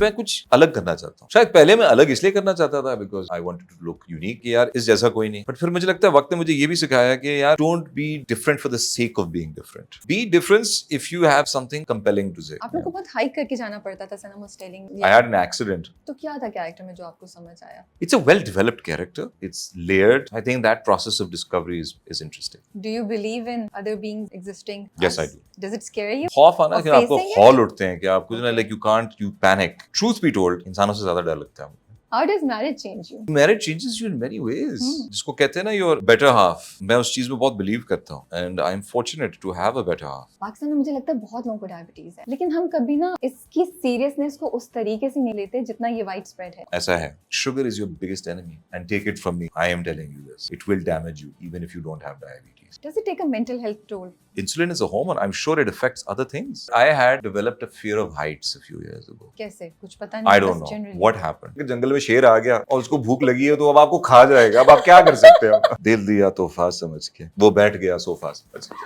मैं कुछ अलग करना चाहता हूँ। शायद पहले मैं अलग इसलिए करना चाहता था because I wanted to look unique, यार इस जैसा कोई नहीं। बट फिर मुझे लगता है वक्त ने मुझे ये भी सिखाया कि यार don't be different for the sake of being different. Be difference if you have something compelling to say. आप लोग को बहुत हाइक करके जाना पड़ता था, Sanam was telling. I had an accident. तो क्या था कैरेक्टर में जो आपको समझ आया? It's a well-developed character. It's layered. I think that process of discovery is interesting. Do you believe in other beings existing? Yes, I do. Does it scare you? खौफ आना Of कि आपको facing it? हॉल उठते हैं कि आप कुछ ना Okay. Like you can't you panic. Truth be told, इंसानों से ज्यादा डर लगता है। How does marriage change you? Marriage changes you in many ways. जिसको कहते हैं ना योर बेटर हाफ, मैं उस चीज में बहुत बिलीव करता हूँ and I am fortunate to have a better half. Pakistan में मुझे लगता है बहुत लोगों को डायबिटीज है, लेकिन हम कभी ना इसकी सीरियसनेस को उस तरीके से नहीं लेते जितना ये वाइड स्प्रेड है। ऐसा है, sugar is your biggest enemy and take it from me, I am telling you this, it will damage you even if you don't have diabetes. Does it take a mental health toll? Insulin is a hormone. I'm sure it affects other things. I had developed a fear of heights a few years ago. कैसे? कुछ पता नहीं। I don't know what happened. जंगल में शेर आ गया और उसको भूख लगी है तो अब आपको खा जाएगा। अब आप क्या कर सकते हो? दिल दिया तोहफा समझ के, वो बैठ गया सोफा समझ के।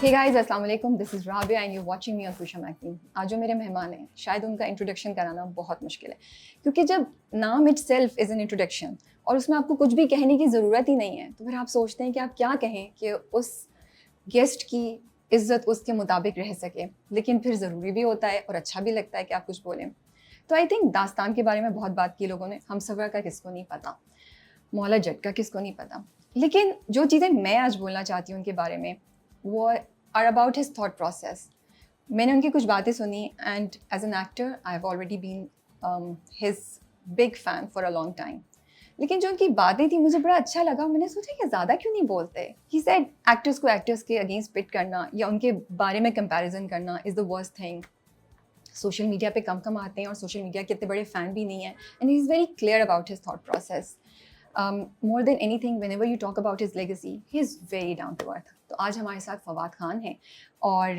Hey guys, अस्सलाम वालेकुम, this is Rabia and you're watching me on Kusha Magazine। आज जो मेरे मेहमान हैं, शायद उनका इंट्रोडक्शन कराना बहुत मुश्किल है, क्योंकि जब नाम itself is an introduction और उसमें आपको कुछ भी कहने की ज़रूरत ही नहीं है, तो फिर आप सोचते हैं कि आप क्या कहें कि उस गेस्ट की इज़्ज़त उसके मुताबिक रह सके। लेकिन फिर ज़रूरी भी होता है और अच्छा भी लगता है कि आप कुछ बोलें। तो आई थिंक दास्तान के बारे में बहुत बात की लोगों ने, हमसफ़र का किसको नहीं पता, मौला जट का किसको नहीं पता। लेकिन जो चीज़ें मैं आज बोलना चाहती हूँ उनके बारे में, वो are about his thought process. मैंने उनकी कुछ बातें सुनी and as an actor I have already been his big fan for a long time. लेकिन जो उनकी बातें थी मुझे बड़ा अच्छा लगा। मैंने सोचा कि ज़्यादा क्यों नहीं बोलते। ही सेड एक्टर्स को एक्टर्स के अगेंस्ट पिट करना या उनके बारे में कंपैरिजन करना is the worst thing. Social media पे कम आते हैं और सोशल मीडिया के इतने बड़े फ़ैन भी नहीं हैं and he is very clear about his thought process. More than anything, whenever you talk about his legacy, he is very down to earth. तो आज हमारे साथ फवाद खान हैं और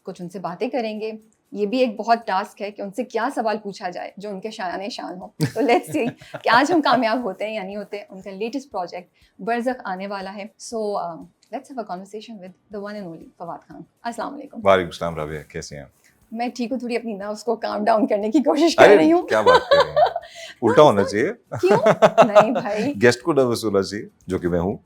कुछ उनसे बातें करेंगे। ये भी एक बहुत टास्क है कि उनसे क्या सवाल पूछा जाए जो उनके शायाने शान हो। तो लेट्स सी कि आज हम कामयाब होते हैं या नहीं होते। उनका लेटेस्ट प्रोजेक्ट बरज़ख आने वाला है। So let's have a conversation with the one and only Fawad Khan. अस्सलाम वालेकुम। वालेकुम सलाम राबिया, कैसे हैं? मैं ठीक हूँ, थोड़ी अपनी नर्व्स को काम डाउन करने की कोशिश कर रही हूँ। क्या बात कर रही हैं? उल्टा होना चाहिए। क्यों? नहीं भाई, गेस्ट को नर्वस होना चाहिए, जो कि मैं हूँ।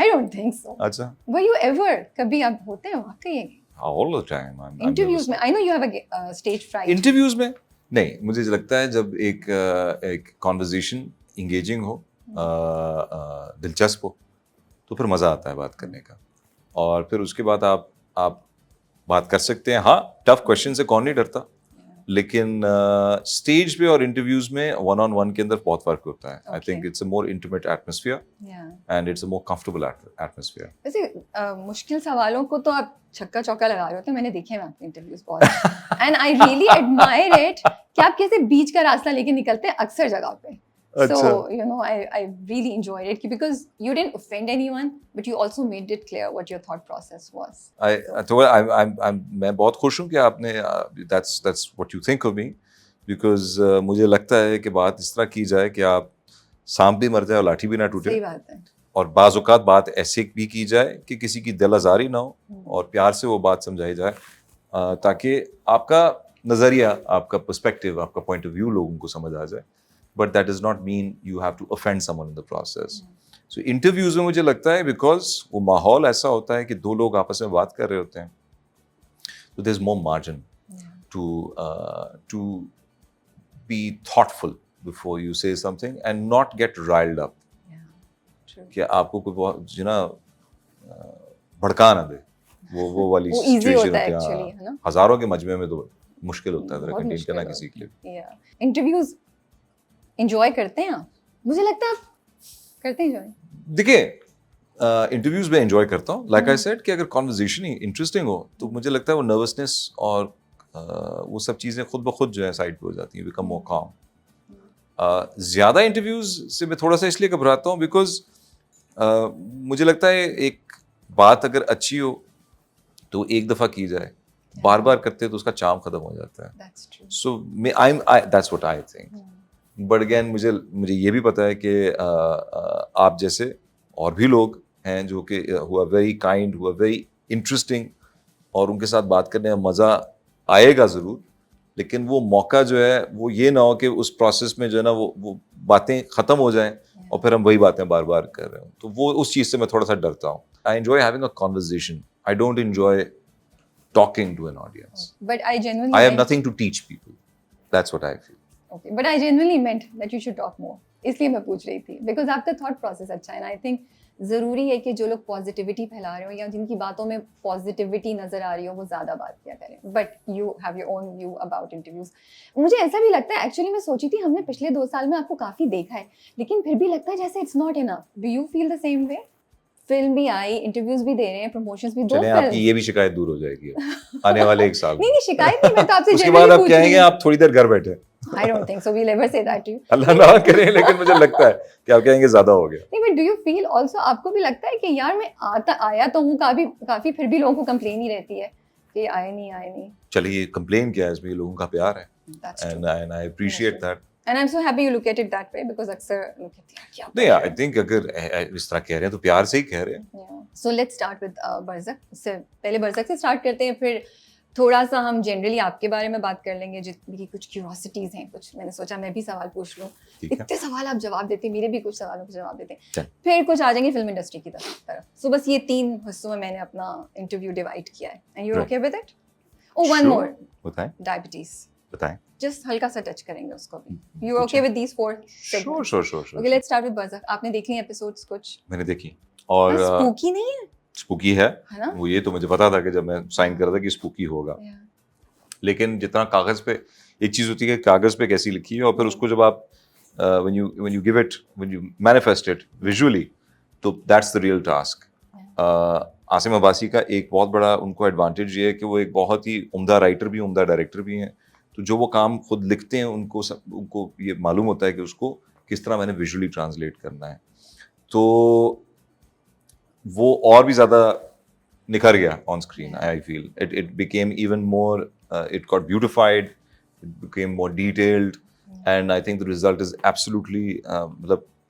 I don't think so. अच्छा। Were you ever? कभी आप होते हैं वाकई? All the time. I'm Interviews में, I know you have a stage fright. Interviews में नहीं, मुझे लगता है जब एक conversation engaging हो, दिलचस्प हो, तो फिर मज़ा आता है बात करने का। और फिर उसके बाद आप बात कर सकते हैं। हाँ, टफ क्वेश्चन से कौन नहीं डरता, लेकिन स्टेज पे और इंटरव्यूज में वन ऑन वन के अंदर बहुत फर्क होता है। I think it's a more intimate atmosphere and it's a more comfortable atmosphere. वैसे मुश्किल सवालों को तो आप छक्का चौका लगा रहे होते हैं, मैंने देखे हैं आपके इंटरव्यूज बहुत and I really admire it कि आप कैसे बीच का रास्ता लेके निकलते हैं अक्सर जगह पे। So, you know, I really enjoyed it because you didn't offend anyone, but you also made it clear what your thought process was. मैं बहुत खुश हूँ कि आपने that's what you think of me because मुझे लगता है कि बात इस तरह की जाए कि आप सांप भी मर जाए और लाठी भी ना टूटे। सही बात है। और बाज़ औक़ात बात ऐसे भी की जाए कि किसी की दिल आज़ारी ना हो और प्यार से वो बात समझाई जाए, ताकि आपका नज़रिया, आपका पर्सपेक्टिव, आपका पॉइंट ऑफ व्यू लोगों को समझ आ जाए। But that does not mean you have to offend someone in the process. So interviews में मुझे लगता है because वो माहौल ऐसा होता है कि दो लोग आपस में बात कर रहे होते हैं, so there's more margin to be thoughtful before you say something and not get riled up. कि आपको कोई बहुत ना भड़का ना दे, वो वाली सिचुएशन होती है। हजारों के मजमे में तो मुश्किल होता है कंटेन करना किसी के लिए। इंटरव्यूज एंजॉय करते हैं आप? मुझे लगता है आप करते हैं एंजॉय। देखिए, इंटरव्यूज में एंजॉय करता हूँ। लाइक आई सेड कि अगर कॉन्वर्सेशन ही इंटरेस्टिंग हो तो मुझे लगता है वो नर्वसनेस और वो सब चीज़ें खुद ब खुद जो है साइड पे हो जाती हैं, बिकम मोर काम। ज़्यादा इंटरव्यूज से मैं थोड़ा सा इसलिए घबराता हूँ बिकॉज मुझे लगता है एक बात अगर अच्छी हो तो एक दफ़ा की जाए, बार बार करते तो उसका चार्म ख़त्म हो जाता है। So that's what I think. But again मुझे ये भी पता है कि आप जैसे और भी लोग हैं जो कि who are very kind, who are very interesting, और उनके साथ बात करने में मज़ा आएगा ज़रूर, लेकिन वो मौका जो है वो ये ना हो कि उस प्रोसेस में जो है ना वो बातें ख़त्म हो जाएं और फिर हम वही बातें बार बार कर रहे हो, तो वो उस चीज़ से मैं थोड़ा सा डरता हूँ. I enjoy having a conversation, I don't enjoy talking to an audience. But I genuinely I have meant- nothing to teach people. That's what I feel. Okay, but I genuinely meant that you should talk more. इसलिए मैं पूछ रही थी because आपका thought process अच्छा है, and I think ज़रूरी है कि जो लोग पॉजिटिविटी फैला रहे हो या जिनकी बातों में पॉजिटिविटी नजर आ रही हो वो ज़्यादा बात किया करें. But you have your own view about interviews. मुझे ऐसा भी लगता है, एक्चुअली मैं सोची थी हमने पिछले 2 साल में आपको काफ़ी देखा है, लेकिन फिर भी लगता है जैसे it's not enough. Do you feel the same way? Film भी आई, इंटरव्यूज भी दे रहे हैं, प्रमोशंस भी, 2 चलें, फिल्म. आपकी ये भी शिकायत दूर हो जाएगी आने वाले 1 साल में. नहीं शिकायत नहीं, मैं तो आपसे उसके बाद genuinely आप पूछ रही कहेंगे हूँ. आप थोड़ी देर घर बैठे. I don't think so. We'll ever say that to you. अल्लाह ना करे, लेकिन मुझे लगता है कि आप कहेंगे ज्यादा हो गया. नहीं, but do you feel also, आपको भी लगता है कि यार मैं आया तो हूँ काफी फिर भी लोगों को कंप्लेन ही रहती है कि आए नहीं. चलिए, कंप्लेन क्या है इसमें, लोगों का प्यार है. That's true. and I appreciate that. And I'm so happy you look at it that way because अक्सर लोग कहते हैं क्या नहीं, आई थिंक अगर इस तरह कह रहे हैं तो प्यार से ही कह रहे हैं. Yeah. So let's start with बरज़क. उससे पहले बरज़क से स्टार्ट करते हैं, फिर थोड़ा सा हम जनरली आपके बारे में बात कर लेंगे, जितनी कुछ क्यूरोसिटीज हैं, कुछ मैंने सोचा मैं भी सवाल पूछ लूँ. इतने सवाल आप जवाब देते हैं, मेरे भी कुछ सवालों के जवाब देते हैं, फिर कुछ आ जाएंगे फिल्म इंडस्ट्री की तरफ. सो बस ये 3 हिस्सों में मैंने अपना इंटरव्यू डिवाइड किया है. And you are okay with it? Oh, one more. बताएं. डायबिटीज. बताएं. जस्ट हल्का सा टच करेंगे उसको भी. You are okay with these 4 segments? Sure. Okay, let's start with Barzakh. आपने देख ली एपिसोड्स कुछ? मैंने देखी. और स्पूकी नहीं है? स्पूकी है ना? वो ये तो मुझे पता था कि जब मैं साइन कर रहा था कि स्पूकी होगा. लेकिन जितना कागज पे एक चीज होती है कि कागज पे कैसी लिखी है, और फिर उसको जब आप when you give it, when you manifest it visually, तो that's the real task. Asim Abbasi का एक बहुत बड़ा उनको एडवांटेज ये है कि वो एक बहुत ही उम्दा राइटर भी, उम्दा डायरेक्टर भी हैं. तो जो वो काम खुद लिखते हैं उनको ये मालूम होता है कि उसको किस तरह मैंने विजुअली ट्रांसलेट करना है. तो वो और भी ज़्यादा निखर गया on screen. I feel it became even more, it got beautified, it became more detailed, and I think the result is absolutely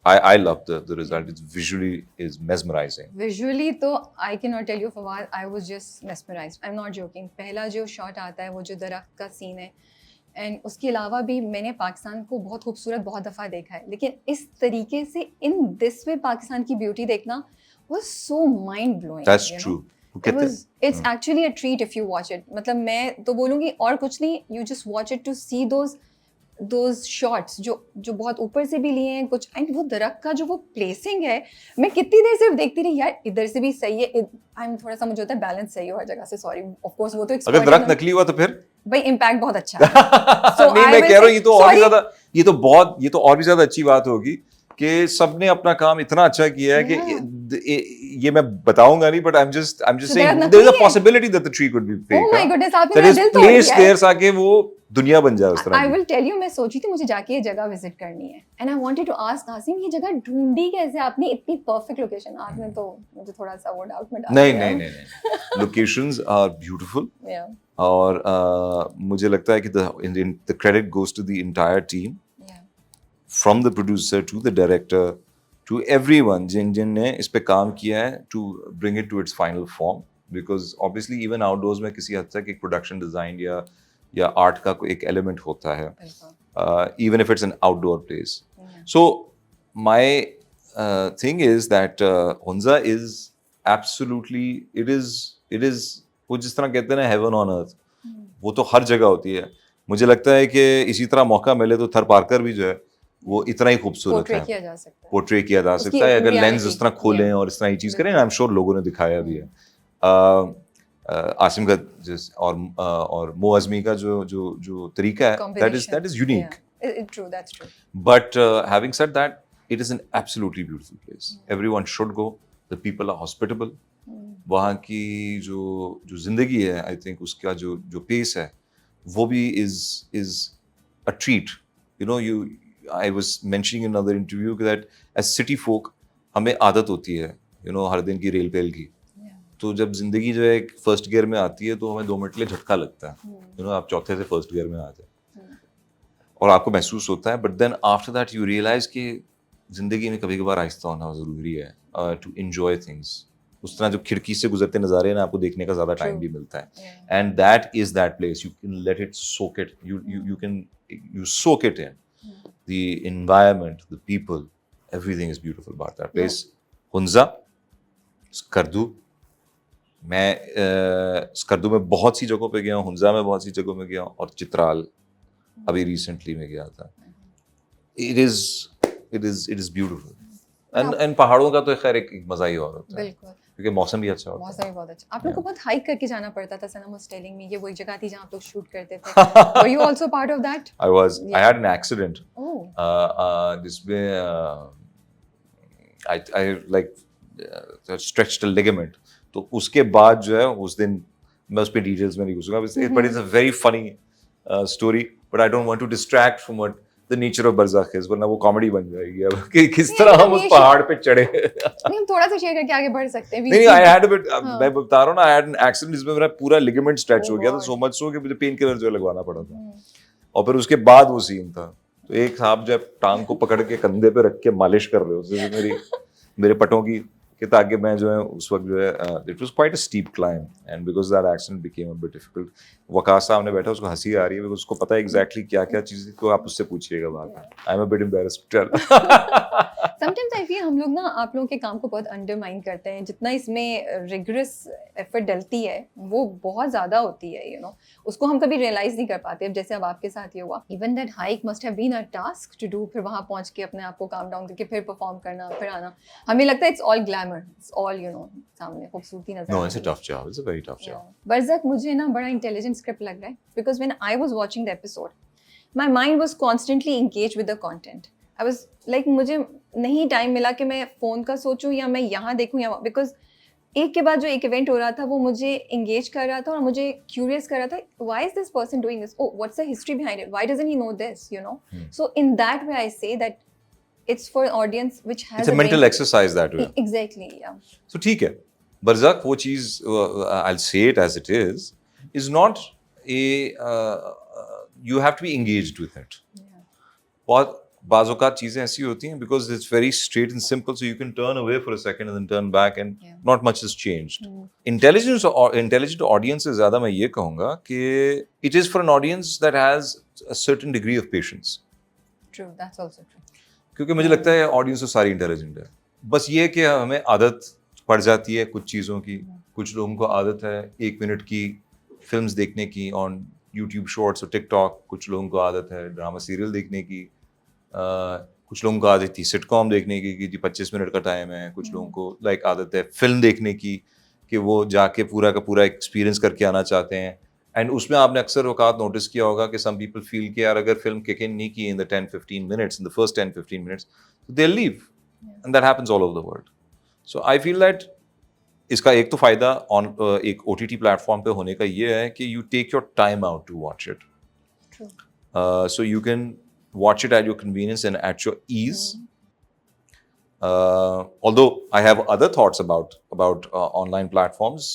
I love the result. It's visually is mesmerizing. Visually तो I cannot tell you, Fawad, I was just mesmerized. I'm not joking. पहला जो shot आता है वो जो दरख्त का scene है, एंड उसके अलावा भी मैंने पाकिस्तान को बहुत खूबसूरत बहुत दफ़ा देखा है, लेकिन इस तरीके से इन दिस वे पाकिस्तान की ब्यूटी देखना was so mind blowing. That's true. It's actually a treat if you watch it. मतलब मैं तो बोलूँगी और कुछ नहीं, you just watch it to see those shots जो बहुत ऊपर से भी लिए हैं कुछ, एंड वो दरख्त का जो वो प्लेसिंग है, मैं कितनी देर से देखती रही यार, इधर से भी सही है, थोड़ा सा मुझे होता है बैलेंस सही हो हर जगह से. सॉरी, ऑफ कोर्स वो तो अगर दरख्त नकली हुआ तो फिर भाई इम्पैक्ट बहुत अच्छा है. So नहीं, मैं कह रहा हूँ ये तो और भी ज्यादा अच्छी बात होगी कि सबने अपना काम इतना अच्छा किया है कि ये मैं बताऊंगा नहीं, but I'm just saying there is a possibility that the tree could be fake. Oh my goodness, आपने that मेरा is दिल तोड़ placed दिया है. there ताकि वो दुनिया बन जाए उस तरह. I will tell you, मैं सोची थी मुझे जाके ये जगह विजिट करनी है, and I wanted to ask Asim, ये जगह ढूंढी कैसे आपने, इतनी परफेक्ट लोकेशन. आपने तो मुझे थोड़ा सा वो डाउट में डाल दिया. नहीं. Locations are beautiful. Yeah. और मुझे लगता है कि the credit goes to the entire team. From the producer to the director to everyone जिनने इस पे काम किया है to bring it to its final form, because obviously even outdoors में किसी हद तक एक production design या art का कोई एक element होता है, even if it's an outdoor place. So my thing is that Hunza is absolutely it is वो जिस तरह कहते हैं ना heaven on earth, वो तो हर जगह होती है. मुझे लगता है कि इसी तरह मौका मिले तो थर पार्कर भी जो है वो इतना ही खूबसूरत है, पोर्ट्रे किया जा सकता है अगर लेंस इस तरह खोलें और इस तरह ये चीज़ करें. आई एम श्योर लोगों ने दिखाया भी है. आसिम का और मो अज़मी का जो तरीका है, that is unique. True, that's true. But having said that, it is an absolutely beautiful place. Everyone should go. The people are hospitable. वहाँ की जो जिंदगी है, आई थिंक उसका जो पेस है वो भी is a treat. You know, I was mentioning in another interview that as city folk हमें आदत होती है, you know, हर दिन की रेल पेल की. तो जब जिंदगी जो है फर्स्ट गियर में आती है तो हमें 2 मिनट के लिए झटका लगता है. You know, आप चौथे से फर्स्ट गियर में आ जाए और आपको महसूस होता है. But then after that you realise कि जिंदगी में कभी कभार आहिस्ता होना ज़रूरी है टू एंजॉय थिंग्स। उस तरह जो खिड़की से गुजरते नज़ारे हैं ना, आपको देखने का ज़्यादा टाइम True. भी मिलता है। Yeah. And that is that place you can let it soak it, you can you soak it in. The environment, the people, everything is beautiful about that place. Hunza, Skardu, मैं स्कर्दू में बहुत सी जगहों पे गया हूँ, हुंजा में बहुत सी जगहों में गया हूँ, और चित्राल अभी रिसेंटली में गया था। It is beautiful. And पहाड़ों का तो खैर एक मजा ही और होता है, बिल्कुल, क्योंकि मौसम भी अच्छा होता है। मौसम भी बहुत अच्छा। आप लोग को बहुत हाइक करके जाना पड़ता था, सनम वाज टेलिंग मी, ये वही जगह थी जहाँ आप लोग शूट करते थे। Were you also part of that? I had an accident. Oh, जिसमें I like stretched a ligament. तो उसके बाद जो है उस दिन मैं उस पे डिटेल्स में नहीं घुसूंगा, but it's a very funny story, but I don't want to distract from what the nature of बरज़ख is, वरना वो कॉमेडी बन जाएगी अब कि किस तरह हम उस पहाड़ पे चढ़े। नहीं, हम थोड़ा सा शेयर करके आगे बढ़ सकते हैं। नहीं, I had a bit, मैं बता रहा हूँ ना, I had an accident जिसमें मेरा पूरा लिगामेंट स्ट्रेच हो गया था, so much so कि मुझे पेन किलर जो लगवाना पड़ा था। और फिर उसके बाद वो सीन था, तो एक साहब जब टांग को पकड़ के कंधे पे रख के मालिश कर रहे होते मेरे पटों की, कि ताकि मैं जो है उस वक्त जो है, it was quite a steep climb and because that accident became a bit difficult. Waqas सामने बैठा, उसको हंसी आ रही है बिकॉज उसको पता है एग्जैक्टली क्या क्या चीज़, को आप उससे पूछिएगा बाद में। I am a bit embarrassed to tell. Sometimes I feel हम लोग ना आप लोगों के काम को बहुत अंडरमाइन करते हैं। जितना इसमें रिगरस एफर्ट डलती है वो बहुत ज़्यादा होती है, यू नो, उसको हम कभी रियलाइज़ नहीं कर पाते। अब जैसे अब आपके साथ ये हुआ, even that hike must have been a task to do. फिर वहाँ पहुँच के अपने आप को काम डाउन करके फिर परफॉर्म करना, फिर आना। हमें लगता है it's all glamour, it's all, you know, सामने खूबसूरती नजर नो, आती इट्स अ है। Tough job, it's a very tough job. Barzakh मुझे ना बड़ा इंटेलिजेंट स्क्रिप्ट लग रहा है, because when I was watching the episode my mind was constantly engage with the content. I was like, मुझे नहीं टाइम मिला कि मैं फ़ोन का सोचूं या मैं यहाँ देखूं या, बिकॉज एक के बाद जो एक इवेंट हो रहा था वो मुझे एंगेज कर रहा था और मुझे क्यूरियस कर रहा था, why is this person doing this, oh what's the history behind it, why doesn't he know this, you know. So in that way I say that it's for an audience which has It's a mental exercise that way. Exactly, yeah. So ठीक है, बरज़ख वो चीज़, I'll say it as it is not a you have to be engaged with it. Yeah. बहुत बाज़ औक़ात चीज़ें ऐसी होती हैं because it's very straight and simple, so you can turn away for a second and then turn back and not much has changed. Intelligent audience से ज़्यादा मैं ये कहूँगा कि it is for an audience that has a certain degree of patience. True, that's also true. क्योंकि मुझे लगता है ऑडियंस तो सारी इंटेलिजेंट है, बस ये कि हमें आदत पड़ जाती है कुछ चीज़ों की। कुछ लोगों को आदत है 1 मिनट की फिल्म्स देखने की ऑन यूट्यूब शॉर्ट्स और टिकटॉक, कुछ लोगों को आदत है ड्रामा सीरियल देखने की, कुछ लोगों को आदत थी सिटकॉम देखने की कि 25 मिनट का टाइम है, कुछ लोगों को लाइक आदत है फिल्म देखने की कि वो जाके पूरा का पूरा एक्सपीरियंस करके आना चाहते हैं। एंड उसमें आपने अक्सर वक़ात नोटिस किया होगा कि सम पीपल फील कि यार अगर फिल्म किक इन नहीं की in the 10-15 minutes, in the first 10-15 minutes, they will leave, and that happens all over the world. So I feel that इसका एक तो फ़ायदा एक OTT प्लेटफॉर्म पे होने का ये है कि you take your time out to watch it, so you can watch it at your convenience and at your ease. Although I have other thoughts about online platforms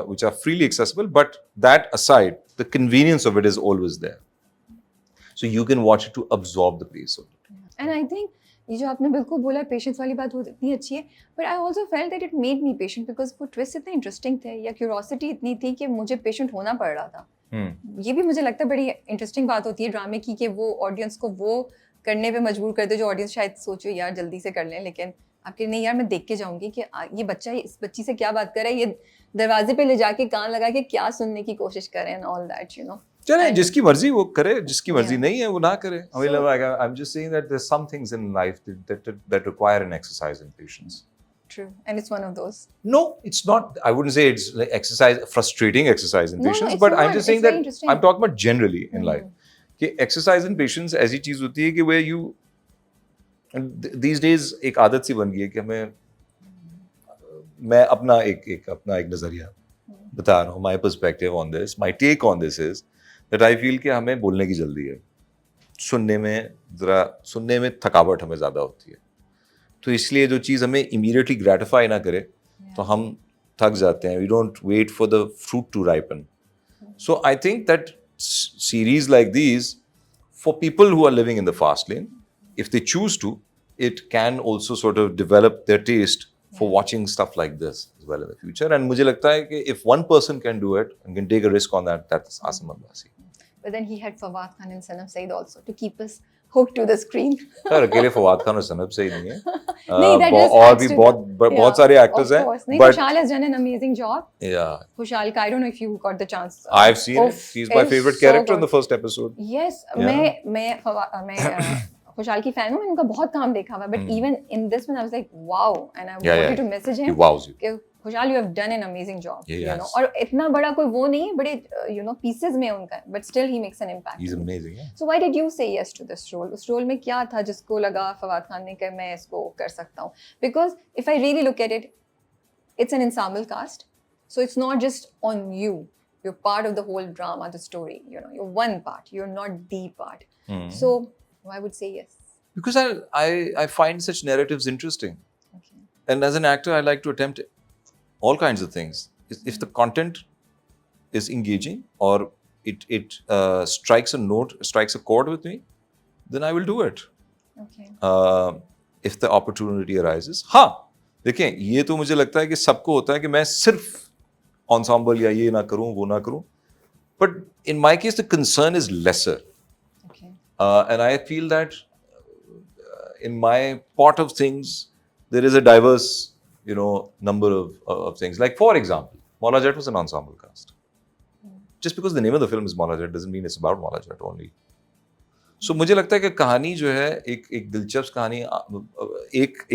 which are freely accessible, but that aside, the convenience of it is always there. So you can watch it to absorb the pace of it. And I think ये जो आपने बिल्कुल बोला patience वाली बात बहुत इतनी अच्छी है, but I also felt that it made me patient because वो ट्विस्ट इतने इंटरेस्टिंग थे या क्यूरोसिटी इतनी थी कि मुझे पेशेंट होना पड़ रहा था। ये भी मुझे लगता है बड़ी इंटरेस्टिंग बात होती है ड्रामे की कि वो ऑडियंस को वो करने पे मजबूर कर दे जो ऑडियंस शायद सोचो यार जल्दी से कर लें, लेकिन आपके नहीं यार मैं देख के जाऊंगी कि ये बच्चा इस बच्ची से क्या बात कर रहा है, ये दरवाजे पे ले जाके कान लगा के क्या सुनने की कोशिश करें and all that, you know. चले जिसकी मर्जी वो करे, जिसकी मर्जी नहीं है वो ना करे। I mean, I'm just saying that there's some things in life that require an exercise in patience. True, and it's one of those. No, it's not. I wouldn't say it's like exercise, frustrating exercise in patience, it's but not. I'm just saying It's very that interesting. I'm talking about generally in life. कि exercise in patience ऐसी चीज होती है कि where you these days एक आदत सी बन गई है कि हमें, मैं अपना एक नजरिया बता रहा हूँ, my perspective on this, my take on this is that I feel कि हमें बोलने की जल्दी है, सुनने में थकावट हमें ज़्यादा होती है, तो इसलिए जो चीज़ हमें immediately gratify ना करे तो हम थक जाते हैं, we don't wait for the fruit to ripen. So I think that series like these, for people who are living in the fast lane, if they choose to, it can also sort of develop their taste for watching stuff like this as well in the future. And मुझे लगता है कि if one person can do it and can take a risk on that, that's Asim Abbasi. But then he had Fawad Khan and Sanam Saeed also to keep us hooked to the screen. यार अकेले फवाद खान और सनब सईद नहीं है, नहीं, that just और adds भी to बहुत सारे actors of हैं, course. नहीं, but Khushal has done an amazing job. yeah, Khushal ka, I don't know if you got the chance. I've seen it. He's my it's favorite so character in good. the first episode. Yes, Yeah. मैं खुशहाल की fan हूँ, मैंने उनका बहुत काम देखा हुआ, but even in this one I was like wow, and I wanted to message He him wows you. कि खुशहाल you have done an amazing job, Yeah, you know, yes. और इतना बड़ा कोई वो नहीं है, बड़े pieces में उनका, but still he makes an impact. He's amazing. Yeah. So why did you say yes to this role? उस role में क्या था जिसको लगा फवाद खान ने कि मैं इसको कर सकता हूँ? Because if I really look at it, it's an ensemble cast, so it's not just on you. You're part of the whole drama, the story. You know, you're one part. You're not the part. So I would say yes. Because I find such narratives interesting. Okay. And as an actor, I like to attempt all kinds of things. If the content is engaging or it strikes a note, strikes a chord with me, then I will do it. Okay. If the opportunity arises. हाँ, देखें, ये तो मुझे लगता है कि सबको होता है कि मैं सिर्फ ensemble या ये ना करूँ, वो ना करूँ. But in my case, the concern is lesser. Okay. And I feel that in my pot of things, there is a diverse, number of things. Like, for example, Maula Jet was an ensemble cast. Just because the name of the film is Maula Jet doesn't mean it's about Maula Jet only. So मुझे लगता है कि कहानी जो है एक दिलचस्प कहानी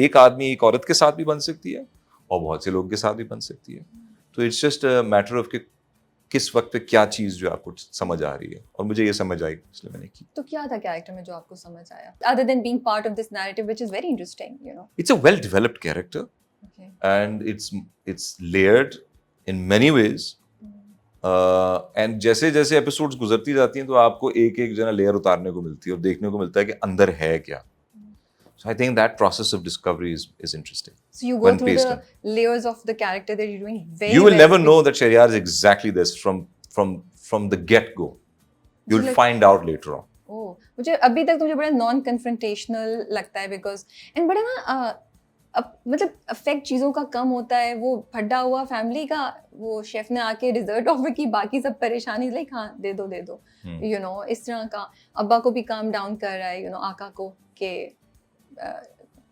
एक आदमी एक औरत के साथ भी बन सकती है और बहुत से लोगों के साथ भी बन सकती है. तो it's just a matter of कि किस वक्त पे क्या चीज जो आपको समझ आ रही है, और मुझे ये समझ आई इसलिए मैंने की. तो क्या था कैरेक्टर में जो आपको समझ आया? Other than being part of this narrative, which is very interesting, you know. It's a well developed character. Okay. And it's layered in many ways. And जैसे जैसे एपिसोड्स गुजरती जाती हैं तो आपको एक एक जो है लेयर उतारने को मिलती है और देखने को मिलता है कि अंदर है क्या. So I think that process of discovery is interesting. So you go when through paced the in. layers of the character that you're doing very You will well. never know that Shahryar is exactly this from the get-go. You'll like- find out later on. Oh, मुझे अभी तक तो मुझे बड़ा non confrontational लगता है because and बड़ा ना मतलब अफेक्ट चीज़ों का कम होता है. वो फटा हुआ फैमिली का वो शेफ ने आके डिजर्ट ऑफर की, बाकी सब परेशानी लाइक हाँ दे दो यू नो इस तरह का. अब्बा को भी काम डाउन कर रहा है, यू नो आका को के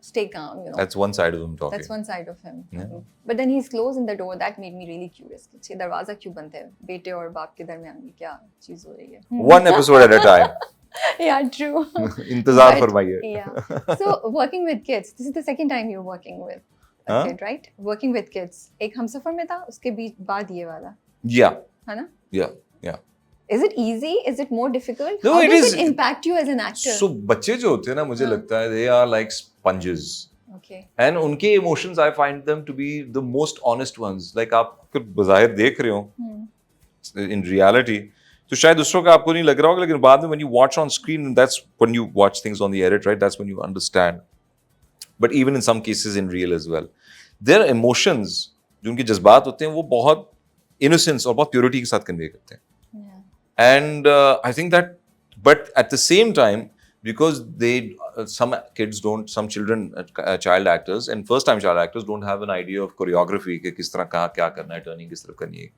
stay calm, you know. That's one side of him talking. That's one side of him. Yeah. But then he's closing the door. That made me really curious. कि दरवाजा क्यों बंद है? बेटे और बाप के दरमियान में क्या चीज हो रही है? One episode at a time. Yeah, true. इंतजार फरमाइए. Yeah. So working with kids. This is the second time you're working with a kid, right? Working with kids. एक हमसफर में था, उसके बाद ये वाला. Yeah. है ना? Yeah. Is it easy? Is it more difficult? No, How it does is. it impact you as an actor? So बच्चे जो होते हैं ना, मुझे लगता है they are like sponges. Okay. And उनके emotions I find them to be the most honest ones. Like आप अगर बज़ाहिर देख रहे हो in reality, तो शायद दूसरों का आपको नहीं लग रहा होगा, लेकिन बाद में when you watch on screen, that's when you watch things on the edit, right? That's when you understand. But even in some cases in real as well, their emotions, जो उनके जज्बात होते हैं, वो बहुत innocence और बहुत purity के साथ convey करते हैं. And I think that, but at the same time, because some children, child actors and first time child actors don't have an idea of choreography कि किस तरह कहाँ क्या करना है, turning किस तरफ करनी है,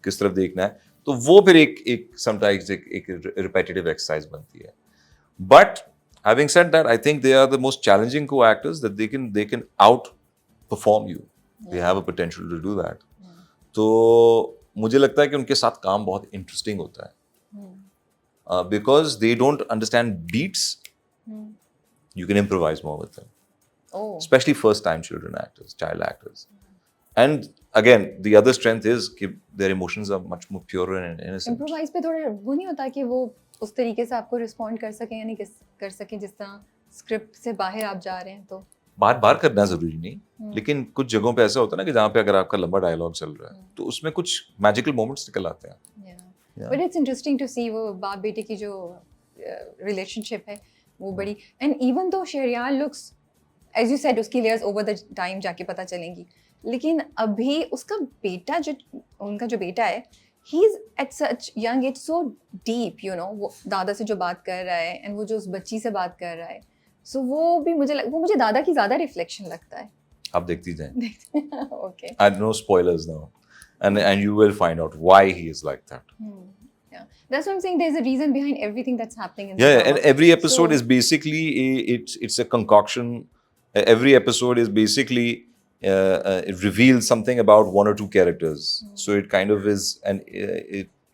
किस तरफ देखना है, तो वो फिर एक sometimes एक repetitive exercise बनती है. But having said that, I think they are the most challenging co-actors, that they can outperform you. They have a potential to do that. तो मुझे लगता है कि उनके साथ काम बहुत interesting होता है. Because they don't understand beats, you can improvise more with them. Oh. Especially first-time child actors. And again, the other strength is कि their emotions are much more pure and innocent. Improvise पे थोड़ा वो नहीं होता कि वो उस तरीके से आपको रिस्पॉन्ड कर सकें या नहीं कर सकें जिस तरह स्क्रिप्ट से बाहर आप जा रहे हैं. तो बार करना जरूरी नहीं, लेकिन कुछ जगहों पे ऐसा होता है ना कि जहाँ पे अगर आपका लंबा डायलॉग चल रहा है तो उसमें कुछ मैजिकल मोमेंट्स निकल आते हैं. बट इट्स इंटरेस्टिंग टू सी वो बाप बेटे की जो रिलेशनशिप है वो बड़ी. And even though Shahryar looks as you said उसकी लेयर्स ओवर द टाइम जाके पता चलेंगी, लेकिन अभी उसका बेटा जो उनका जो बेटा है, he is at such young age so deep, you know. वो दादा से जो बात कर रहा है एंड वो जो उस बच्ची से बात कर रहा है, सो वो भी वो मुझे दादा की ज़्यादा रिफ्लेक्शन लगता है. आप देखती जाएं. Okay. I no spoilers now, and you will find out why he is like that. Yeah, that's what I'm saying. There's a reason behind everything that's happening in the Yeah, drama. and every episode So- is basically it's a concoction. Every episode is basically it reveals something about one or two characters. So it kind of is, and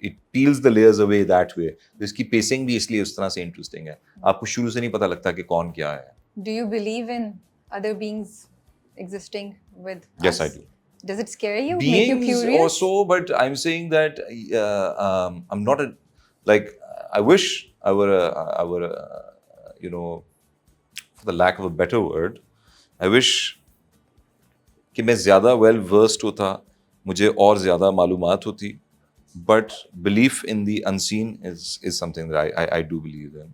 it peels the layers away that way. तो इसकी pacing भी इसलिए उस तरह से interesting है. आपको शुरू से नहीं पता लगता कि कौन क्या है. Do you believe in other beings existing with Yes, us? I do. Does it scare you? Make you Beings curious? also, but I'm saying that I'm not a like. I wish I were for the lack of a better word, I wish कि मैं ज़्यादा well versed होता, मुझे और ज़्यादा मालूमात होती. But belief in the unseen is something that I do believe in.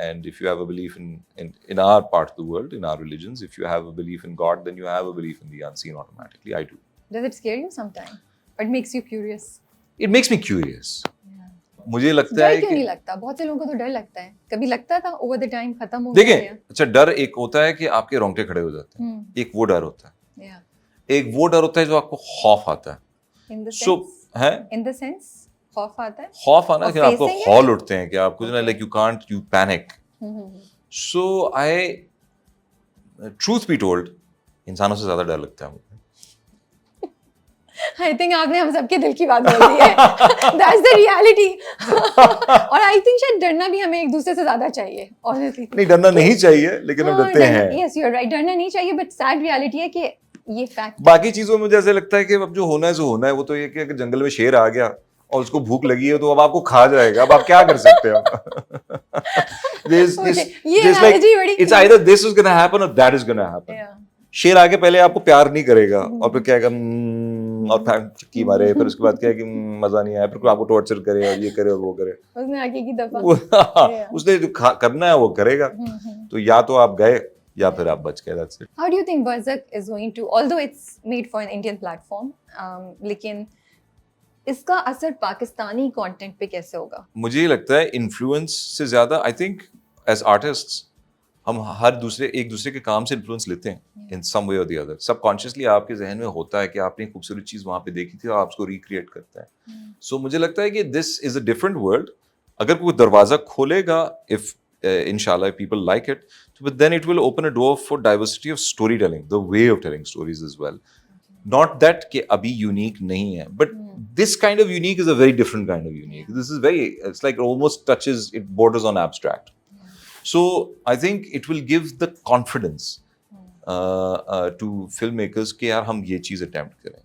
And if you have a belief in our part of the world, in our religions, if you have a belief in God, then you have a belief in the unseen automatically. I do. Does it scare you sometimes? Or it makes you curious? It makes me curious. मुझे लगता डर है क्यों कि नहीं लगता? बहुत से लोगों को तो डर लगता है. कभी लगता था ओवर द टाइम खत्म हो गया देखें, या? अच्छा डर एक होता है कि आपके रोंगटे खड़े हो जाते हैं. एक वो डर होता है. Yeah. एक वो डर होता है जो आपको खौफ आता है. In the So sense? है In the sense? खौफ आता है? खौफ आना Of कि आपको facing it? हॉल उठते हैं कि आपको Okay. like you can't, you panic. So truth be told, इंसानों से ज्यादा डर लगता है मुझे. I think आपने हम सबके दिल की बात बोल दी है. That's the reality. और I think शायद डरना भी हमें एक दूसरे से ज्यादा चाहिए. Honestly. नहीं डरना नहीं चाहिए लेकिन हम डरते हैं. Yes, you're right. डरना नहीं चाहिए, but sad reality है कि ये fact. बाकी चीजों में मुझे ऐसे लगता है कि अब जो होना है सो होना है. वो तो ये कि अगर जंगल में शेर आ गया और उसको भूख लगी है तो अब आपको खा जाएगा. अब आप क्या कर सकते हो? ये analogy बड़ी- It's either this is gonna happen or that is gonna happen. Yeah. शेर आके पहले आपको प्यार नहीं करेगा और फिर क्या और फिर चक्की मारे, फिर उसके बाद क्या है कि मजा नहीं आया, फिर आपको टॉर्चर करे और ये करे और वो करे. उसने आगे की दफा. उसने जो करना है वो करेगा. तो या तो आप गए या फिर आप बच गए. That's it. How do you think Berserk is going to, although it's made for an Indian platform, लेकिन इसका असर पाकिस्तानी कंटेंट पे कैसे होगा? मुझे ये लगता है इन्फ्लुएंस से ज्यादा आई थिंक एज आर्टिस्ट्स हम हर एक दूसरे के काम से इन्फ्लुएंस लेते हैं इन सम वे और द अदर. सबकॉन्शियसली आपके जहन में होता है कि आपने एक खूबसूरत चीज वहां पे देखी थी और आप उसको रिक्रिएट करते हैं. सो मुझे लगता है कि this is a different world. अगर कोई दरवाजा खोलेगा if inshallah if people like it, but then it will open a door for diversity of storytelling, the way of telling stories as well. Not that कि अभी unique नहीं है, but this kind of unique is a very different kind of unique. This is it's like almost touches, it borders on abstract. So I think it will give the confidence to filmmakers कि यार हम ये चीज attempt करें,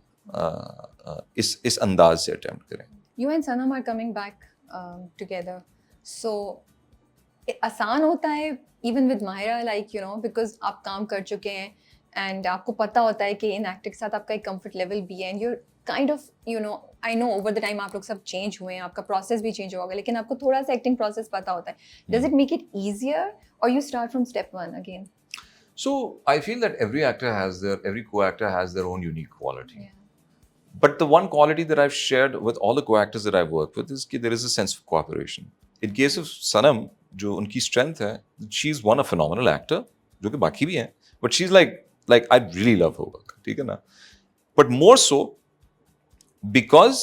इस अंदाज से attempt करें. You and Sanam are coming back together, so आसान होता है even with Mahira, like you know, because आप काम कर चुके हैं and आपको पता होता है कि इन एक्टर के साथ आपका एक comfort level भी है and you're kind of, you know, I know over the time आप लोग सब change हुए हैं, आपका process भी change होगा, लेकिन आपको थोड़ा सा acting process पता होता है. Does it make it easier or you start from step one again? So I feel that every co-actor has their own unique quality. Yeah. But the one quality that I've shared with all the co-actors that I've worked with is that there is a sense of cooperation. In case of Sanam, जो उनकी strength है, she's one a phenomenal actor, जो कि बाकी भी हैं, but she's like I really love her work, ठीक है ना? But more so because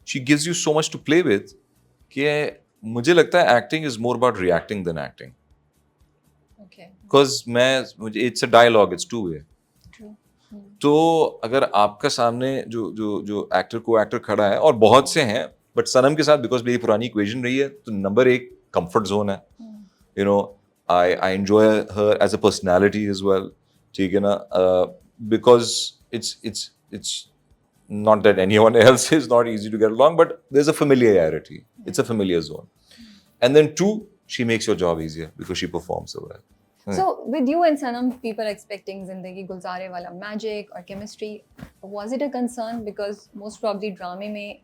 she gives you so much to play with कि मुझे लगता है acting is more about reacting than acting. Okay. Because it's a dialogue, it's two-way. True. तो अगर आपका सामने जो एक्टर को एक्टर खड़ा है और बहुत से हैं, बट सनम के साथ बिकॉज मेरी पुरानी इक्वेशन रही है तो नंबर एक कंफर्ट जोन है. You know I enjoy her as a personality as well, ठीक है ना, because it's not that anyone else is not easy to get along, but there's a familiarity. It's a familiar zone. And then two, she makes your job easier because she performs so well. So with you and Sanam, people expecting Zindagi Gulzare wala magic or chemistry. Was it a concern because most probably drama में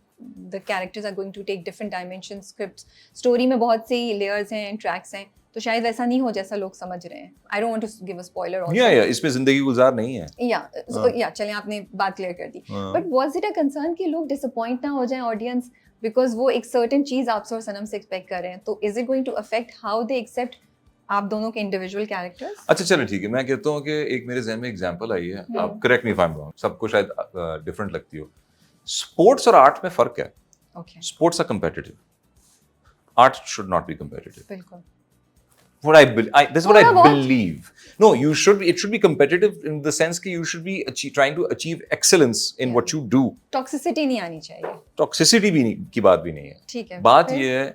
the characters are going to take different dimensions, scripts, story में बहुत सी layers हैं, tracks हैं, तो शायद वैसा नहीं हो जैसा लोग समझ रहे हैं. I don't want to give a spoiler also. Yeah, इसमें जिंदगी गुजार नहीं है. Yeah, चलें आपने बात clear कर दी. But was it a concern कि लोग disappoint ना हो जाएं audience because वो एक certain चीज़ आपसे और सनम से expect कर रहे हैं, तो is it going to affect how they accept आप दोनों के इंडिविजुअल कैरेक्टर्स? अच्छा चलो ठीक है, मैं कहता हूँ कि एक मेरे जहन में एग्जांपल आई है, आप correct me if I am wrong, सबको शायद डिफरेंट लगती हो। स्पोर्ट्स और आर्ट में फर्क है। Okay, sports are competitive, art should not be competitive. बिल्कुल। This is what I थोड़ा बहुत। believe. No, it should be competitive in the sense कि you should be trying to achieve excellence in what you do. Toxicity नहीं आनी चाहिए। Toxicity भी नहीं की बात भी नहीं है। ठीक है। बात फिर? ये है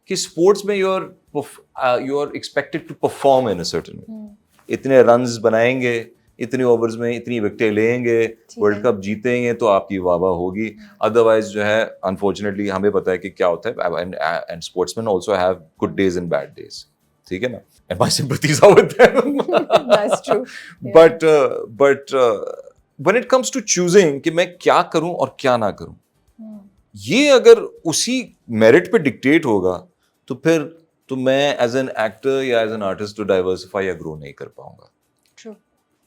कि स्पोर्ट्स में you're expected to perform in a certain way. इतने runs बनाएंगे, इतने ओवर्स में इतनी विकेटें लेंगे, वर्ल्ड कप जीतेंगे तो आपकी वाह होगी। अदरवाइज जो है अनफॉर्चुनेटली हमें पता है कि क्या होता है, and sportsman also have good days and bad days, ठीक है ना, and my sympathies are with them, that's true. But when it comes to choosing कि मैं क्या करूं और क्या ना करूं, ये अगर उसी मेरिट पे डिक्टेट होगा तो फिर तो मैं एज एन एक्टर या एज एन आर्टिस्ट तो डाइवर्सिफाई या ग्रो नहीं कर पाऊंगा। ट्रू।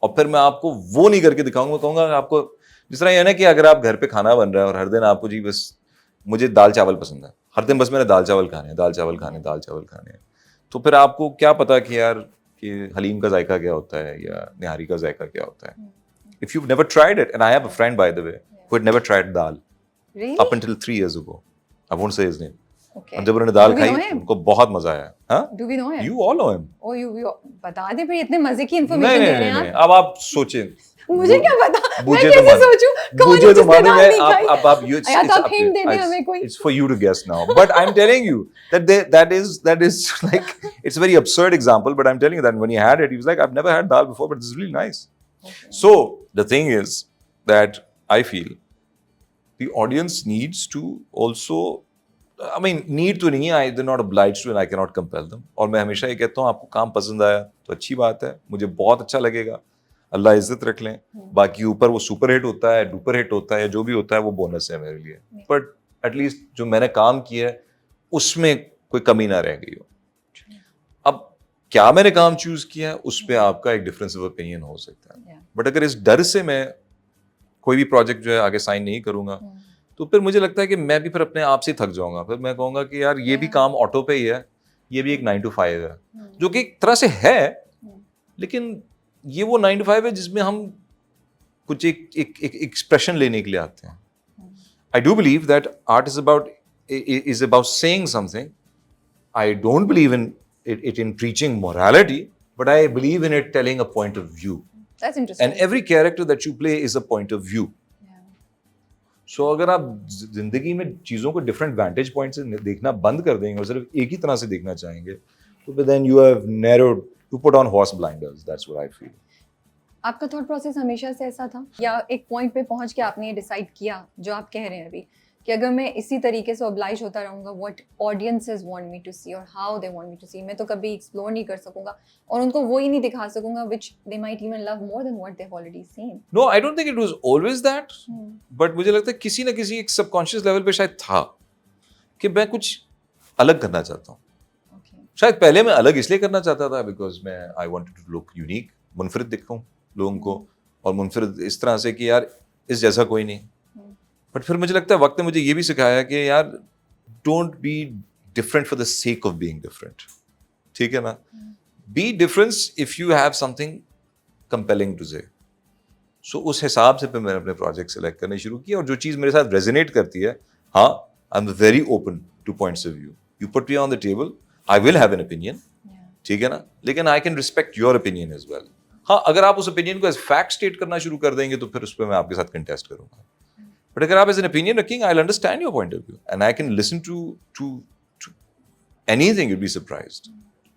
और फिर मैं आपको वो नहीं करके दिखाऊंगा, कहूंगा आपको जिस तरह ये ना कि अगर आप घर पे खाना बन रहा है और हर दिन आपको जी बस मुझे दाल चावल पसंद है, हर दिन बस मैंने दाल चावल खाने हैं, दाल चावल खाने हैं, दाल चावल खाने हैं, तो फिर आपको क्या पता कि यार कि हलीम का जायका क्या होता है या निहारी का जायका क्या होता है। If you never tried it, and I have a friend by the way who had never tried dal up until 3 years ago. I won't say his name. Okay. और जब उन्होंने दाल Do we know खाई him? उनको बहुत मजा आया। हाँ? Do we know him? You all know him. Oh, you बता दे फिर, इतने मजे की नहीं इन्फॉर्मेशन नहीं दे रहे हैं नहीं, आप। अब आप सोचें। मुझे क्या पता, मैं मुझे तो कैसे मालूम- सोचूं कौन मुझे है तो जिसने मालूम दाल है, नहीं खाई? अब you या तो आप hint दे दें हमें कोई। It's for you to guess now. But I'm telling you that is like it's a very absurd example, but I'm telling you that when he had it, he was like, I've never had dal before, but this is really nice. Okay. So the thing is that I feel the audience needs to also, I mean, need to नहीं, they're not obliged to and I cannot compel them. और मैं हमेशा ये कहता हूँ आपको काम पसंद आया तो अच्छी बात है, मुझे बहुत अच्छा लगेगा, अल्लाह इज्जत रख लें। बाकी ऊपर वो सुपर हिट होता है, डुपर हिट होता है, जो भी होता है वो बोनस है मेरे लिए, बट एटलीस्ट जो मैंने काम किया है उसमें कोई कमी ना रह गई हो। अब क्या मैंने काम चूज किया है उस पर आपका एक डिफरेंस ऑफ ओपिनियन हो सकता है, बट अगर इस डर से मैं कोई भी प्रोजेक्ट जो है आगे साइन नहीं करूंगा तो फिर मुझे लगता है कि मैं भी फिर अपने आप से थक जाऊंगा। फिर मैं कहूंगा कि यार ये भी काम ऑटो पे ही है, ये भी एक 9 to 5 है, जो कि एक तरह से है, लेकिन ये वो 9 to 5 है जिसमें हम कुछ एक एक्सप्रेशन लेने के लिए आते हैं। I do believe that art is about saying something. I don't believe in it in preaching morality, but I believe in it telling a point of view. That's interesting. And every character that you play is a point of view. So अगर आप जिंदगी में चीजों को different vantage point से देखना बंद कर देंगे और सिर्फ एक ही तरह से देखना चाहेंगे तो then you have narrowed, you put on horse blinders. That's what I feel. आपका थॉट प्रोसेस हमेशा से ऐसा था या एक पॉइंट पे पहुंच के आपने ये डिसाइड किया जो आप कह रहे हैं अभी कि अगर मैं इसी तरीके से ऑब्लाइज होता रहूंगा what audiences want me to see और how they want me to see, मैं तो कभी एक्सप्लोर नहीं कर सकूंगा और उनको वो ही नहीं दिखा सकूंगा which they might even love more than what they have already seen? No, I don't think it was always that. But मुझे लगता है किसी ना किसी एक सबकॉन्शियस लेवल पे शायद था कि मैं कुछ अलग करना चाहता हूँ। Okay. शायद पहले मैं अलग इसलिए करना चाहता था बिकॉज मैं I wanted to look unique, मुनफरिद दिखूं लोगों को, और मुनफरिद इस तरह से कि यार इस जैसा कोई नहीं। बट फिर मुझे लगता है वक्त ने मुझे ये भी सिखाया कि यार don't be different for the sake of being different, ठीक है ना, be difference if you have something compelling to say. So उस हिसाब से फिर मैंने अपने प्रोजेक्ट सेलेक्ट करने शुरू किए और जो चीज़ मेरे साथ रेजोनेट करती है, हाँ I am very open to points of view, you put me on the table, I will have an opinion, ठीक है ना, लेकिन I can respect your opinion as well. हाँ, अगर आप उस ओपिनियन को एज फैक्ट स्टेट करना शुरू कर देंगे तो फिर उस पर मैं आपके साथ कंटेस्ट करूंगा, बट अगर आप एज एन ओपिनियन रखेंगे I will understand your point of view and I can listen to anything, you'd be surprised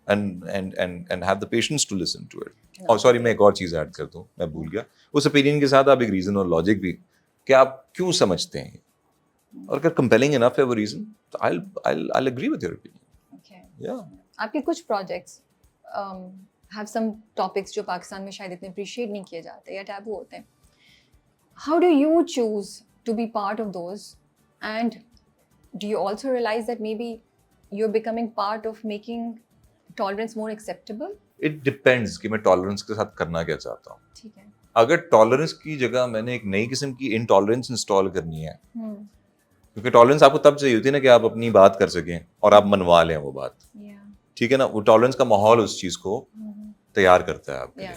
and have the patience to listen to it. और सॉरी मैं एक और चीज़ ऐड कर दूँ, मैं भूल गया, उस ओपिनियन के साथ आप एक रीज़न और लॉजिक भी कि आप क्यों समझते हैं, और अगर कंपेलिंग इनफ है वो रीज़न तो I'll agree with your opinion. Okay. Yeah. आपके कुछ प्रोजेक्ट्स हैव सम टॉपिक्स जो पाकिस्तान में शायद इतने अप्रिशिएट नहीं किए जाते या टैबू होते हैं. How do you choose to be part of those, and do you also realise that maybe you are becoming part of making tolerance more acceptable? It depends कि मैं टॉलरेंस के साथ करना क्या चाहता हूँ. ठीक है. अगर टॉलरेंस की जगह मैंने एक नई किस्म की इनटॉलरेंस इंस्टॉल करनी है, क्योंकि टॉलरेंस आपको तब चाहिए होती है ना कि आप अपनी बात कर सकें और आप मनवा लें वो बात, ठीक है ना, वो टॉलरेंस का माहौल उस चीज को तैयार करता है आपके लिए।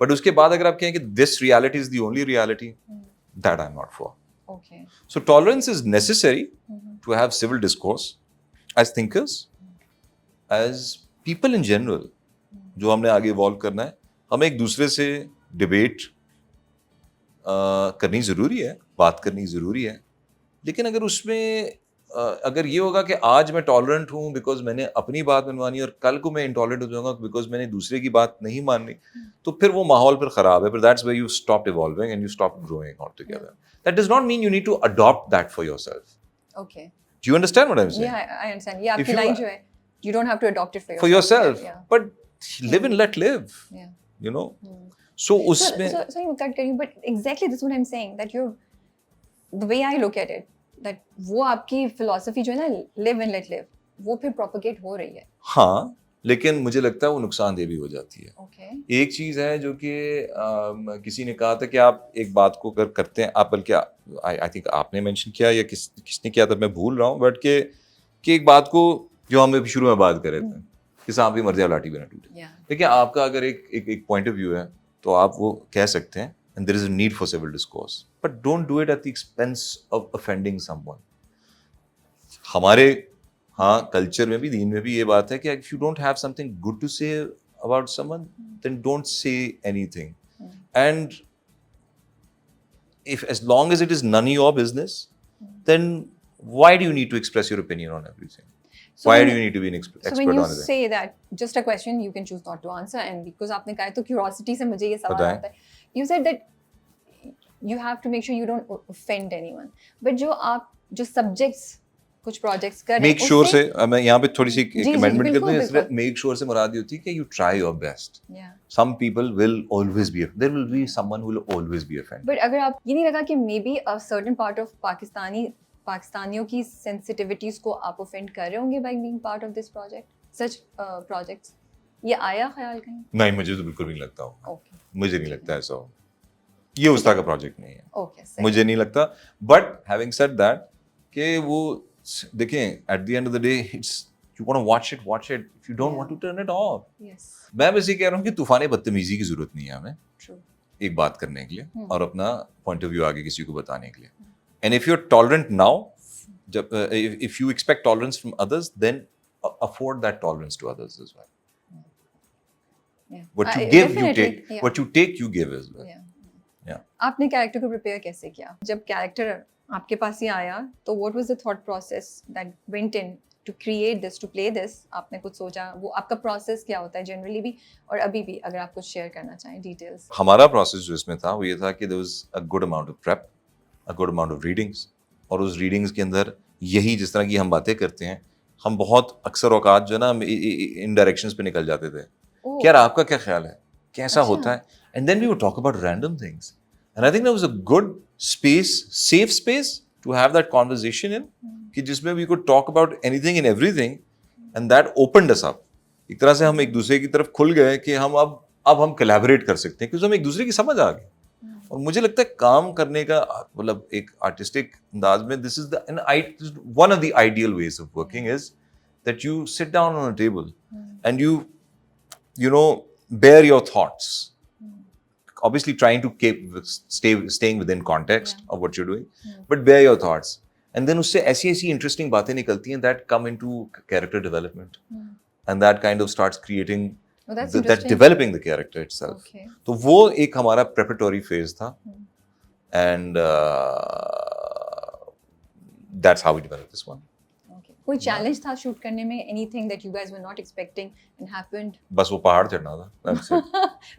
बट उसके बाद अगर आप कहें कि this reality is the only reality, that I am not for. Okay. So tolerance is necessary to have civil discourse as thinkers, as people in general. जो हमने आगे इवॉल्व करना है, हमें एक दूसरे से डिबेट करनी ज़रूरी है, बात करनी ज़रूरी है, लेकिन अगर उसमें अगर ये होगा कि आज मैं टॉलरेंट हूँ बिकॉज मैंने अपनी बात मनवानी और कल को मैं इंटॉलरेंट हो जाऊंगा बिकॉज मैंने दूसरे की बात नहीं माननी, तो फिर वो माहौल फिर खराब है, फिर that's where you stop evolving and you stop growing all together. That does not mean you need to adopt that for yourself. Okay. Do you understand what I'm saying? Yeah, I understand. ये If आपकी you line are- जो है, you don't have to adopt it for For yourself, Yeah. but live and let live. Yeah. You know. Hmm. So So, उसमें sorry, I'm cut cutting, but exactly this is what I'm saying, that you're, the way I look at it, that वो आपकी philosophy जो है ना, live and let live, वो फिर propagate हो रही है। हाँ, लेकिन मुझे लगता है वो नुकसानदेह भी हो जाती है। Okay. एक चीज है जो कि किसी ने कहा था कि आप एक बात को अगर करते हैं, आप बल्कि आई थिंक आपने मेंशन किया या किसने किया था, मैं भूल रहा हूँ, बट कि एक बात को जो हम शुरू में बात कर रहे थे कि सांप भी मर जाए लाठी भी ना टूटे। Yeah. देखिए, आपका अगर एक पॉइंट ऑफ व्यू है तो आप वो कह सकते हैं, and there is a need for civil discourse, but don't do it at the expense of offending someone. हमारे कल्चर में भी, दीन में भी ये बात है कि if you don't have something good to say about someone, then don't say anything. And if as long as it is none of your business, then why do you need to express your opinion on everything? So Why when- do you need to be an expert So when you on it? say that, just a question, you can choose not to answer, and because आपने कहा है तो curiosity से मुझे ये सवाल बताएं। आता है। You said that you have to make sure you don't offend anyone, but जो subjects कुछ projects कर रहे हैं, Make sure उससे- से मैं यहाँ पे थोड़ी सी जी, amendment कर बिल्कुल, दूं, इसमें बिल्कुल। make sure से मुराद ये होती है कि you try your best. Yeah. Some people will always be, there will be someone who will always be offended. But अगर आप ये नहीं लगा कि maybe a certain part of पाकिस्तानियों की sensitivities को आप offend कर रहे होंगे by being part of this project, such projects, ये आया ख्याल कहीं? नहीं, मुझे तो बिल्कुल नहीं लगता हो, Okay. मुझे नहीं लगता ऐसा हो, ये उस तरह का प्रोजेक्ट नहीं है, Okay. सही। मुझे नहीं लगता। बट हैविंग सेड दैट, कि वो देखें, at the end of the day it's you want to watch it, if you don't want to turn it off. Yes. मैं बस ये कह रहा हूँ कि तूफानी बदतमीजी की जरूरत नहीं है हमें True. एक बात करने के लिए और अपना पॉइंट ऑफ व्यू आगे किसी को बताने के लिए। And if you are tolerant now, जब if you expect tolerance from others, then afford that tolerance to others as well. Yeah. What you give, you Definitely, take. yeah. What you take, you give as well. Yeah. Yeah. आपने character को prepare कैसे किया? जब character आपके पास ही आया, तो what was the thought process that went in to create this, to play this? आपने कुछ सोचा? वो आपका प्रोसेस क्या होता है जनरली भी और अभी भी, अगर आप कुछ शेयर करना चाहें डिटेल्स? हमारा प्रोसेस जो इसमें था वो ये था कि there was a good amount of prep, a good amount of readings, और उस रीडिंग्स के अंदर यही जिस तरह की हम बातें करते हैं, हम बहुत अक्सर औकात जो है ना इन डायरेक्शंस पे निकल जाते थे कि यार आपका क्या ख्याल है, कैसा अच्छा। होता है, and then we would talk about random things, and I think that was a good space, safe space to have that conversation in, कि जिसमें we could talk about anything and everything, and that opened us up. एक तरह से हम एक दूसरे की तरफ खुल गए कि हम अब हम कोलैबोरेट कर सकते हैं क्योंकि हमें एक दूसरे की समझ आ गई। और मुझे लगता है काम करने का मतलब एक आर्टिस्टिक अंदाज में, this is the one of the ideal ways of working is that you sit down on a table and you know, bear your thoughts, obviously trying to staying within context of what you're doing, but bear your thoughts, and then उससे ऐसी interesting बातें निकलती हैं that come into character development, and that kind of starts creating Oh, that's that interesting. developing the character itself. Okay. तो वो एक हमारा preparatory phase था, and that's how we developed this one. Okay. कोई challenge था shoot करने में? Anything that you guys were not expecting and happened? बस वो पहाड़ चढ़ना था, that's it.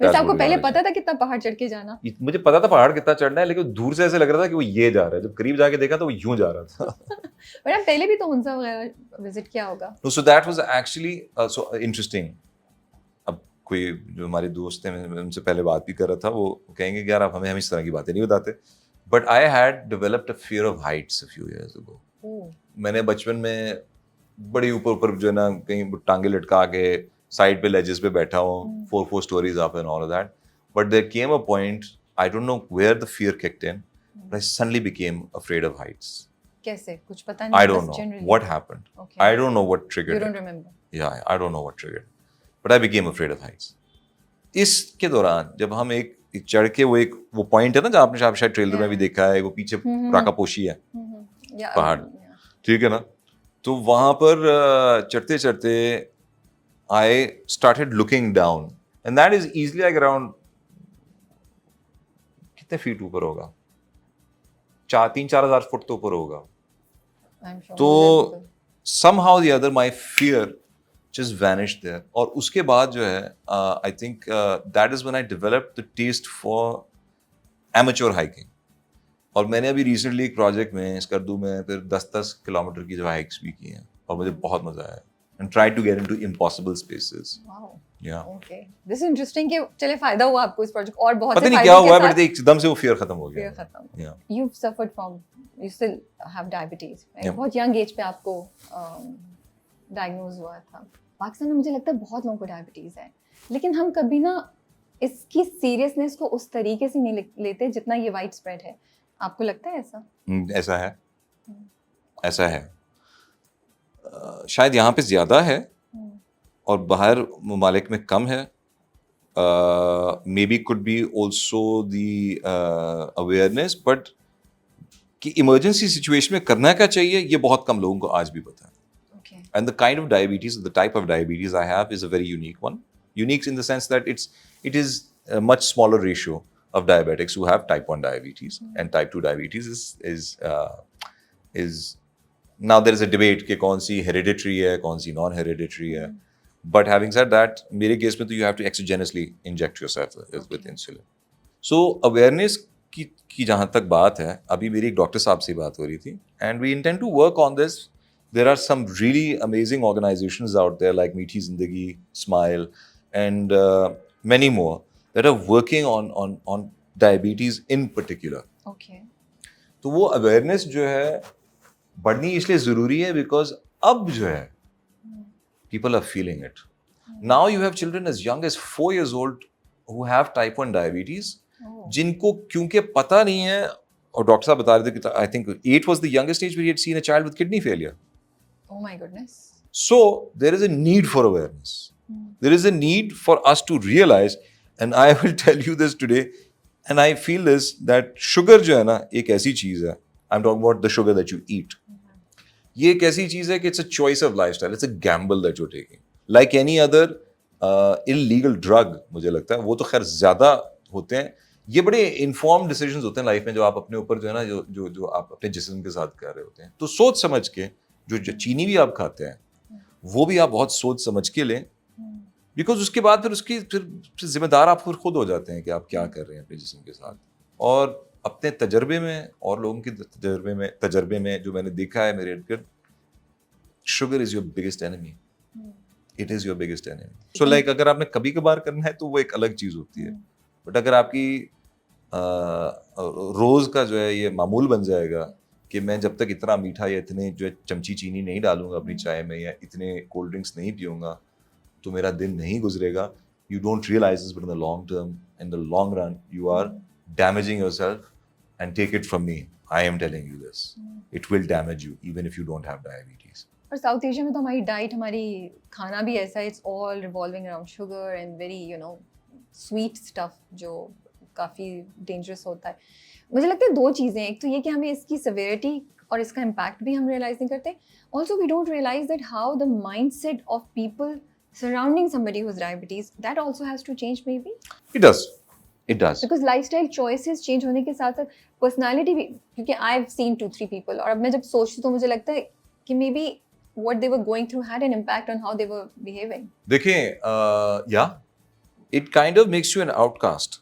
वैसे आपको what पहले it पता था कितना पहाड़ चढ़ के जाना? मुझे पता था पहाड़ कितना चढ़ना है, लेकिन दूर से ऐसे लग रहा था कि वो ये जा रहा है, जब करीब जाके देखा तो वो यूं जा रहा था। बट आप पहले भी तो हुंजा वगैरह विजिट किया होगा? No, so that was actually so interesting. अब कोई जो हमारे दोस्त हैं, मैं उनसे पहले बात भी कर रहा था, वो कहेंगे कि यार आप हमें इस तरह की बातें नहीं बताते, but I had developed a fear of Heights a few years ago. मैंने बचपन में बड़ी ऊपर जो है ना, कहीं टांगे लटका के साइड पे लेजेस पे बैठा हूँ, 4 stories up and all of that, but there came a point, I don't know where the fear kicked in, but I suddenly became afraid of heights. कैसे कुछ पता I नहीं don't बस know generally what happened. okay I don't know what you triggered don't it. remember Yeah, I don't know what triggered. But I became afraid of heights. इसके दौरान जब हम एक चढ़ के वो पॉइंट है ना जहाँ आपने शायद ट्रेलर में भी Yeah. देखा है, वो पीछे राकापोशी है yeah पहाड़, yeah. ठीक है ना, तो वहां पर चढ़ते चढ़ते I started looking down and that is easily like around कितने फीट ऊपर होगा, 3-4 हजार फुट तो ऊपर होगा. I'm sure तो more than people. somehow the other my fear just vanished there. और उसके बाद जो है I think that is when I developed the taste for amateur hiking. और मैंने अभी रिसेंटली एक प्रोजेक्ट में स्कर्दू में फिर 10-10 किलोमीटर की जो हाइक्स भी की हैं और मुझे बहुत मजा आया and try to get into impossible spaces. Wow. या Okay. This is interesting कि चले फायदा हुआ आपको इस प्रोजेक्ट और बहुत पता से नहीं फायदों क्या के हुआ साथ बट एकदम से वो फियर खत्म हो फिर गया. खत्म. या You've suffered from you still have diabetes. Right? Yeah. बहुत यंग एज पे आपको डायग्नोज हुआ था. पाकिस्तान में मुझे लगता है बहुत लोगों को डायबिटीज है, लेकिन हम कभी ना इसकी सीरियसनेस को उस तरीके से नहीं लेते जितना ये वाइड स्प्रेड है. आपको लगता है ऐसा? ऐसा है, ऐसा है. शायद यहाँ पे ज्यादा है और बाहर ममालिक में कम है. May be could be also the awareness, but कि इमरजेंसी सिचुएशन में करना क्या चाहिए ये बहुत कम लोगों को आज भी पता है. Okay. And the kind of diabetes, the type of diabetes I have is a very unique one. Unique in the sense that it is a much smaller ratio of diabetics who have type 1 diabetes, and type 2 diabetes is now there is a debate कि कौन सी hereditary है, कौन सी non-hereditary है. But having said that, मेरे case में तो you have to exogenously inject yourself with insulin. So awareness की जहाँ तक बात है, अभी मेरी एक डॉक्टर साहब से बात हो रही थी, and we intend to work on this. There are some really amazing organizations out there like Meethi Zindagi, Smile, and many more that are working on diabetes in particular. Okay. तो वो awareness जो है बढ़नी इसलिए ज़रूरी है because अब जो है people are feeling it. Now you have children as young as 4 years old who have type 1 diabetes, जिनको क्योंकि पता नहीं है, और डॉक्टर साहब बता रहे थे कि I think 8 was the youngest age where he had seen a child with kidney failure. Oh my goodness. So there is a need for awareness. There is a need for us to realize, and I will tell you this today, and I feel this, that sugar जो है ना एक ऐसी चीज है, I'm talking about the sugar that you eat. ये एक ऐसी चीज है कि it's a choice of lifestyle, it's a gamble that you're taking. Like any other illegal drug, मुझे लगता है वो तो खैर ज्यादा होते हैं. ये बड़े इन्फॉर्म डिसीजंस होते हैं लाइफ में जो आप अपने ऊपर जो है ना जो आप अपने जिस्म के साथ कर रहे होते हैं. तो सोच समझ के जो चीनी भी आप खाते हैं वो भी आप बहुत सोच समझ के लें, बिकॉज उसके बाद फिर जिम्मेदार आप फिर खुद हो जाते हैं कि आप क्या कर रहे हैं अपने जिस्म के साथ. और अपने तजर्बे में और लोगों के तजर्बे में जो मैंने देखा है मेरे इर्द-गिर्द, sugar is your biggest enemy. It is your biggest enemy. So like अगर आपने कभी कभार करना है तो वो एक अलग चीज होती है, बट अगर आपकी रोज का जो है ये मामूल बन जाएगा कि मैं जब तक इतना मीठा या इतने जो है चमची चीनी नहीं डालूंगा अपनी चाय में या इतने कोल्ड ड्रिंक्स नहीं पीऊंगा तो मेरा दिन नहीं गुजरेगा. You don't realise this, but in the long term, in the long run you are damaging yourself. And take it from me, I am telling you this, it will damage you even if you don't have diabetes. और South Asia में तो हमारी diet, हमारी खाना भी ऐसा है, it's all revolving around sugar and very sweet stuff जो काफ़ी डेंजरस होता है. मुझे लगता है दो चीज़ें, एक तो ये कि हमें इसकी सिवियरिटी और इसका इम्पैक्ट भी हम रियलाइज नहीं करते. Also we don't realise that how the mindset of people surrounding somebody whose diabetes, that also has to change maybe. It does. Because lifestyle choices change होने के साथ साथ पर्सनैलिटी भी, क्योंकि आई हैव सीन 2-3 पीपल, और अब मैं जब सोचती तो मुझे लगता है कि may be what they were going through had an impact on how they were behaving. देखिए, yeah, it kind of makes you an outcast.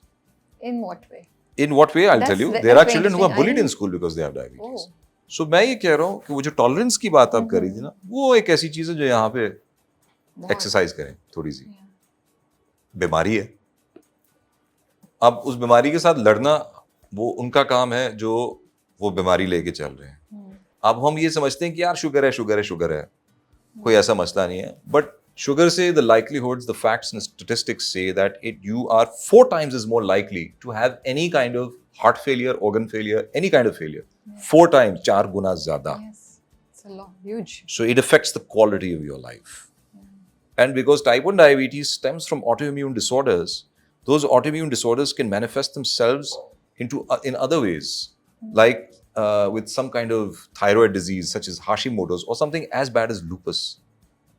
In what way? In what way? I'll tell you. There are children who are bullied in I- school because they have diabetes. Oh. So मैं ये कह रहा हूँ कि वो जो tolerance की बात आप कर रही थी ना, वो एक ऐसी चीज है जो यहाँ पे बहुत. एक्सरसाइज करें थोड़ी सी. Yeah. बीमारी है, अब उस बीमारी के साथ लड़ना वो उनका काम है जो वो बीमारी लेके चल रहे हैं. अब हम ये समझते हैं कि यार शुगर है शुगर है शुगर है, कोई ऐसा मसला नहीं है. बट शुगर से the likelihoods, the facts and statistics से that you are 4 times is more likely to have any kind of heart failure, organ failure, any kind of failure 4 times, 4 गुना ज़्यादा. Yes, it's a lot, huge. So it affects the quality of your life. And because type 1 diabetes stems from autoimmune disorders, those autoimmune disorders can manifest themselves in other ways, like with some kind of thyroid disease such as Hashimoto's, or something as bad as lupus.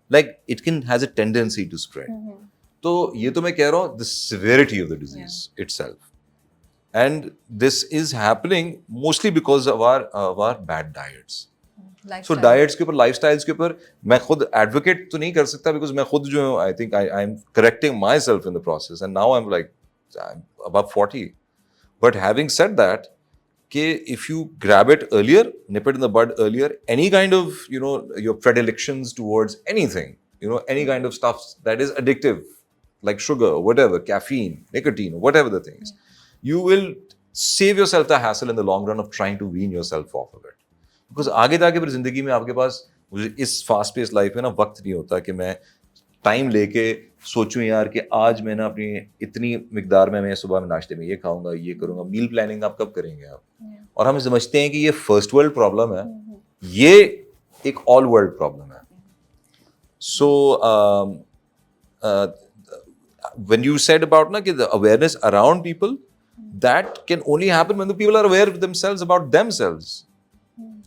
Like it has a tendency to spread. तो ये तो मैं कह रहा हूँ the severity of the disease itself. And this is happening mostly because of our bad diets. So diets के ऊपर, lifestyles के ऊपर मैं खुद advocate तो नहीं कर सकता, because मैं खुद जो हूँ, I think I'm correcting myself in the process, and now I'm above 40. But having said that, कि if you grab it earlier, nip it in the bud earlier, any kind of, your predilections towards anything, any kind of stuff that is addictive, like sugar, whatever, caffeine, nicotine, whatever the thing is, you will save yourself the hassle in the long run of trying to wean yourself off of it. Because आगे जाके फिर जिंदगी में आपके पास इस fast pace life में ना वक्त नहीं होता कि मैं टाइम लेके सोचूं यार कि आज मैं ना अपनी इतनी मिकदार में मैं सुबह में नाश्ते में ये खाऊंगा, ये करूंगा. मील प्लानिंग आप कब करेंगे आप? और हम समझते हैं कि ये फर्स्ट वर्ल्ड प्रॉब्लम है, ये एक ऑल वर्ल्ड प्रॉब्लम है. सो when you said about na, the awareness around people, that can only happen when the people are aware of themselves about themselves.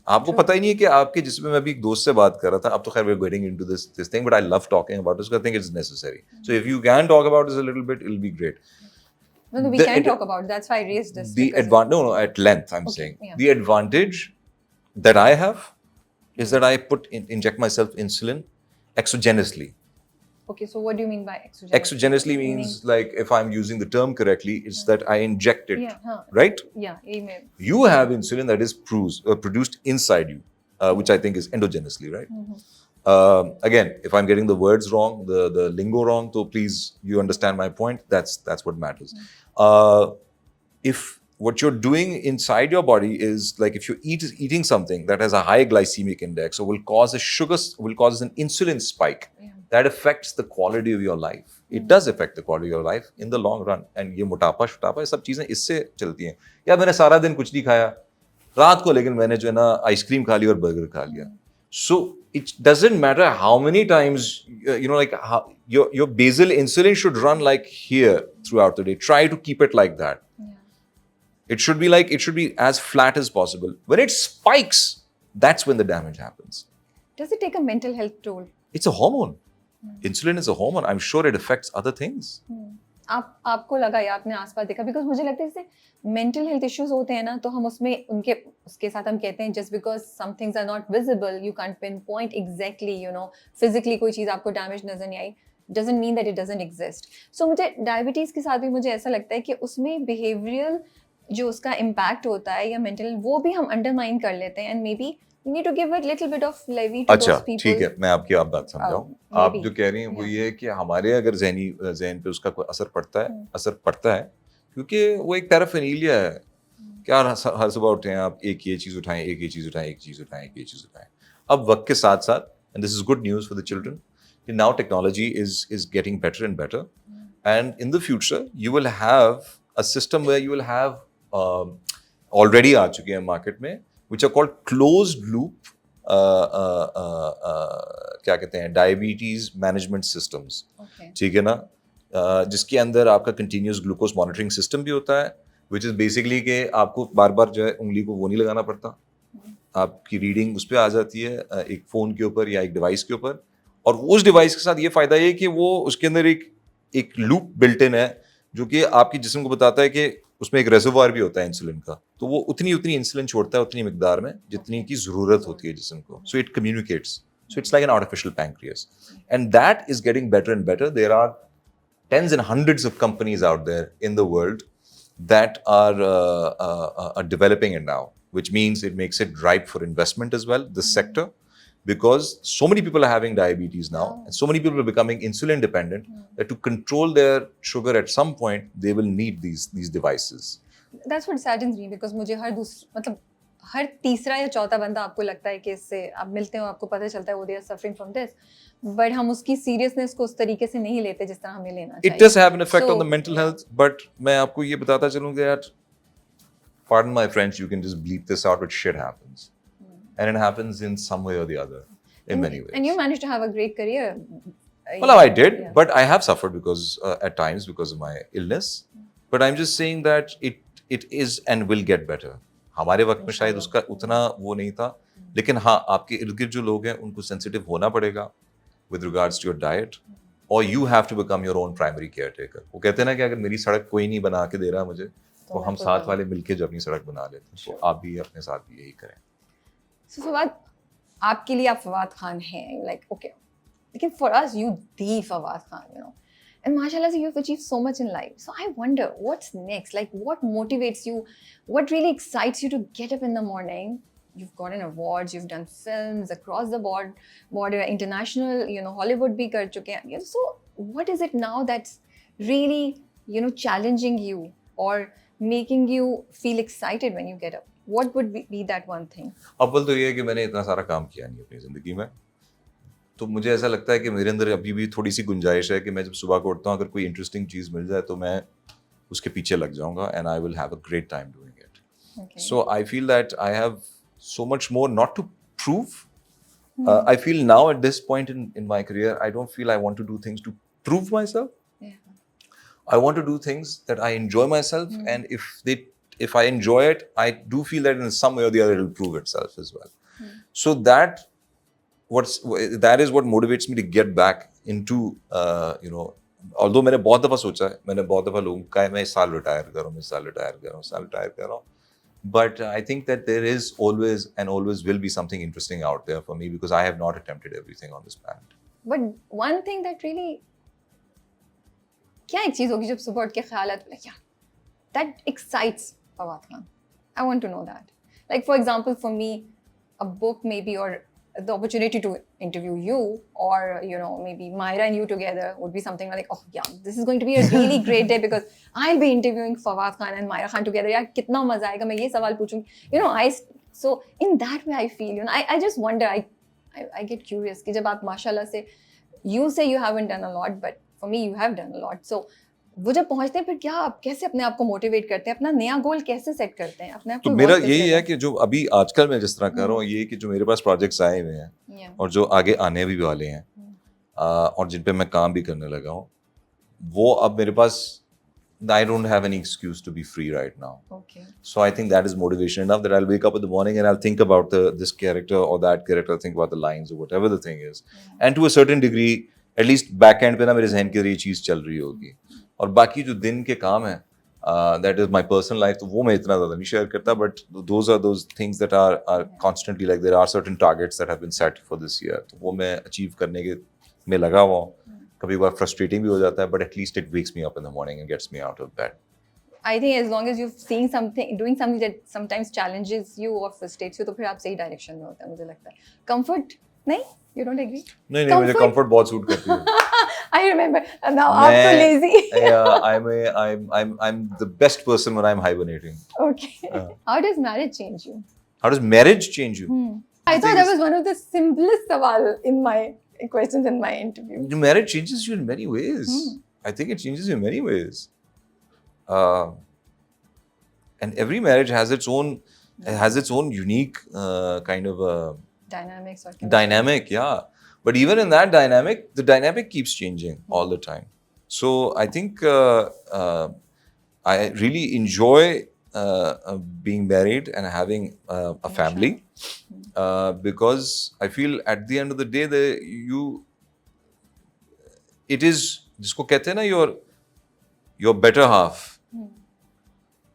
आपको पता ही नहीं है कि आपके, जिसमें मैं अभी एक दोस्त से बात कर रहा था, अब तो खैर we're getting into this thing, but I love talking about this because I think it's necessary. So if you can talk about this a little bit, it'll be great. No, we can talk about it. That's why I raised this. No, at length I'm saying. Yeah. The advantage that I have is that I inject myself insulin exogenously. Okay, so what do you mean by exogenously? Exogenously means, like, if I'm using the term correctly, it's that I inject it, right? Yeah, amen. You have insulin that is produced inside you, which I think is endogenously, right? Again, if I'm getting the words wrong, the lingo wrong, so please, you understand my point. That's what matters. If what you're doing inside your body is, like, if you're eating something that has a high glycemic index, or will cause an insulin spike, that affects the quality of your life. It does affect the quality of your life in the long run. And ये मोटापा ये सब चीजें इससे चलती हैं. या मैंने सारा दिन कुछ नहीं खाया, रात को लेकिन मैंने जो है ना आइसक्रीम खा ली और बर्गर खा लिया. So it doesn't matter how many times, like how your basal insulin should run like here throughout the day. Try to keep it like that. It should be as flat as possible. When it spikes, that's when the damage happens. Does it take a mental health toll? It's a hormone. Insulin is a hormone. I'm sure it affects other things. आपको लगा या आपने आसपास देखा? Because मुझे लगता है जैसे mental health issues होते हैं ना, तो हम उसके साथ हम कहते हैं just because some things are not visible, you can't pinpoint exactly, physically कोई चीज़ आपको damage नजर नहीं आई, doesn't mean that it doesn't exist. So मुझे diabetes के साथ भी मुझे ऐसा लगता है कि उसमें behavioral जो उसका impact होता है या mental, वो भी हम undermine कर लेते हैं, and maybe we need to give a little bit of levy to those people. ठीक है, मैं आपकी बात समझाऊं. आप जो कह रही हैं वो ये है कि हमारे अगर ज़हन पे उसका कोई असर पड़ता है, क्योंकि वो एक पैराफिनीलिया है. क्या हर सुबह उठे हैं आप, एक ये चीज़ उठाएं, एक ये चीज़ उठाएं. अब वक्त के साथ साथ, and this is good news for the children, now technology is getting better and better, and in the future you will have a system where you will have already आ चुके हैं मार्केट में, which are called closed loop क्या कहते हैं, diabetes management systems. ठीक है ना, जिसके अंदर आपका कंटिन्यूस ग्लूकोज मॉनिटरिंग सिस्टम भी होता है, विच इज बेसिकली कि आपको बार बार जो है उंगली को वो नहीं लगाना पड़ता, आपकी रीडिंग उस पर आ जाती है एक फ़ोन के ऊपर या एक डिवाइस के ऊपर. और उस डिवाइस के साथ ये फ़ायदा है कि वो उसके अंदर एक लूप बिल्ट इन है जो कि आपके जिस्म को बताता है कि उसमें एक रेजर्वायर भी होता है इंसुलिन का, तो वो उतनी इंसुलिन छोड़ता है उतनी मिकदार में जितनी की ज़रूरत होती है जिस्म को. So it communicates. So it's like an artificial pancreas. And that is getting better and better. There are tens and hundreds of companies out there in the world that are developing it now, which means it makes it ripe for investment as well, this sector, because so many people are having diabetes now, and so many people are becoming insulin dependent, that to control their sugar at some point, they will need these devices. That's what saddens me, because मुझे हर तीसरा या चौथा बंदा आपको लगता है कि इससे आप मिलते हो, आपको पता चलता है वो they are suffering from this, but हम उसकी सीरियसनेस को उस तरीके से नहीं लेते जिस तरह हमें लेना चाहिए. It does have an effect on the mental health, but मैं आपको ये बताता चलूँ कि यार pardon my French, you can just bleep this out, but shit happens. And it happens in some way or the other, in many ways. And you managed to have a great career. Well, I did, Yeah. but I have suffered because at times because of my illness. But I'm just saying that it is and will get better. हमारे वक्त में शायद उसका उतना वो नहीं था, लेकिन हाँ आपके इर्द गिर्द जो लोग हैं उनको सेंसिटिव होना पड़ेगा with regards to your diet, or you have to become your own primary caretaker. वो कहते हैं ना कि अगर मेरी सड़क कोई नहीं बना के दे रहा मुझे, तो हम साथ वाले मिलके जो अपनी सड़क बना लेते हैं, तो आप भी अपने साथ भी यही करें. So फवाद, आपके लिए आप फवाद खान हैं, like okay, लेकिन for us you the Fawad Khan, you know, and mashallah you've achieved so much in life. So I wonder what's next, like what motivates you, what really excites you to get up in the morning. You've gotten awards, you've done films across the border, international, you know, Hollywood bhi kar chuke hain. So what is it now that's really, you know, challenging you or making you feel excited when you get up? What would be that one thing? अव्वल तो ये है कि मैंने इतना सारा काम किया नहीं अपनी ज़िंदगी में, तो मुझे ऐसा लगता है कि मेरे अंदर अभी भी थोड़ी सी गुंजाइश है कि मैं जब सुबह को उठता हूँ अगर कोई इंटरेस्टिंग चीज़ मिल जाए तो मैं उसके पीछे लग जाऊँगा and I will have a great time doing it. Okay. So I feel that I have so much more not to prove. I feel now at this point in my career, I don't feel I want to do things to prove myself. Yeah. I want to do things that I enjoy myself, and if I enjoy it, I do feel that in some way or the other it will prove itself as well. So that is what motivates me to get back into you know. Although मैंने बहुत दफ़ा सोचा है, मैंने बहुत दफ़ा लोगों का मैं इस साल रिटायर कर रहा हूँ, but I think that there is always and always will be something interesting out there for me because I have not attempted everything on this planet. But one thing that really, क्या एक चीज़ होगी जब सुबह उठ के ख्याल आता है, क्या that excites Fawad Khan? I want to know that. Like for example, for me, a book maybe or the opportunity to interview you or you know maybe Myra and you together would be something like, oh yeah, this is going to be a really great day because I'll be interviewing Fawad Khan and Myra Khan together. यार कितना मजा आएगा, मैं ये सवाल पूछूंगी, you know. So in that way I feel, you know, I just wonder, I get curious कि जब आप माशाल्लाह से, you say you haven't done a lot but for me you have done a lot. So वो जब पहुंचते हैं फिर क्या आप कैसे अपने आप को मोटिवेट करते हैं, अपना नया गोल कैसे सेट करते हैं अपने आप को? तो मेरा यही है कि जो अभी आजकल मैं जिस तरह कर रहा हूँ, ये कि जो मेरे पास प्रोजेक्ट्स आए हुए हैं और जो आगे आने भी वाले हैं और जिन पे मैं काम भी करने लगा हूँ, वो अब मेरे पास I don't have any excuse to be free right now. Okay. So I think that is motivation enough that I'll wake up in the morning and I'll think about this character or that character, think about the lines or whatever the thing is. And to a certain degree, at least back end पे ना मेरे जहन के अंदर ये चीज़ चल रही होगी. और बाकी जो दिन के काम है, that is my personal life, तो वो मैं इतना ज़्यादा नहीं शेयर करता, but those are those things that are constantly, like there are certain targets that have been set for this year, तो वो मैं achieve करने के में लगा हुआ हूँ. कभी बार frustrating भी हो जाता है, but at least it wakes me up in the morning and gets me out of bed. I think as long as you're seeing something, doing something that sometimes challenges you or frustrates you, तो फिर आप सही direction में होता है, मुझे लगता है. Comfort नहीं? You don't agree? नहीं, मुझे comfort बहुत सूट करती है. I remember. Now आप तो lazy. Yeah, I'm the best person when I'm hibernating. Okay. How does marriage change you? How does marriage change you? I thought that was one of the simplest sawal in my questions in my interview. Marriage changes you in many ways. I think it changes you in many ways. And every marriage has its own unique kind of Dynamics or dynamic, yeah. But even in that dynamic, the dynamic keeps changing all the time. So I think I really enjoy being married and having a family because I feel at the end of the day it is जिसको कहते हैं ना your better half.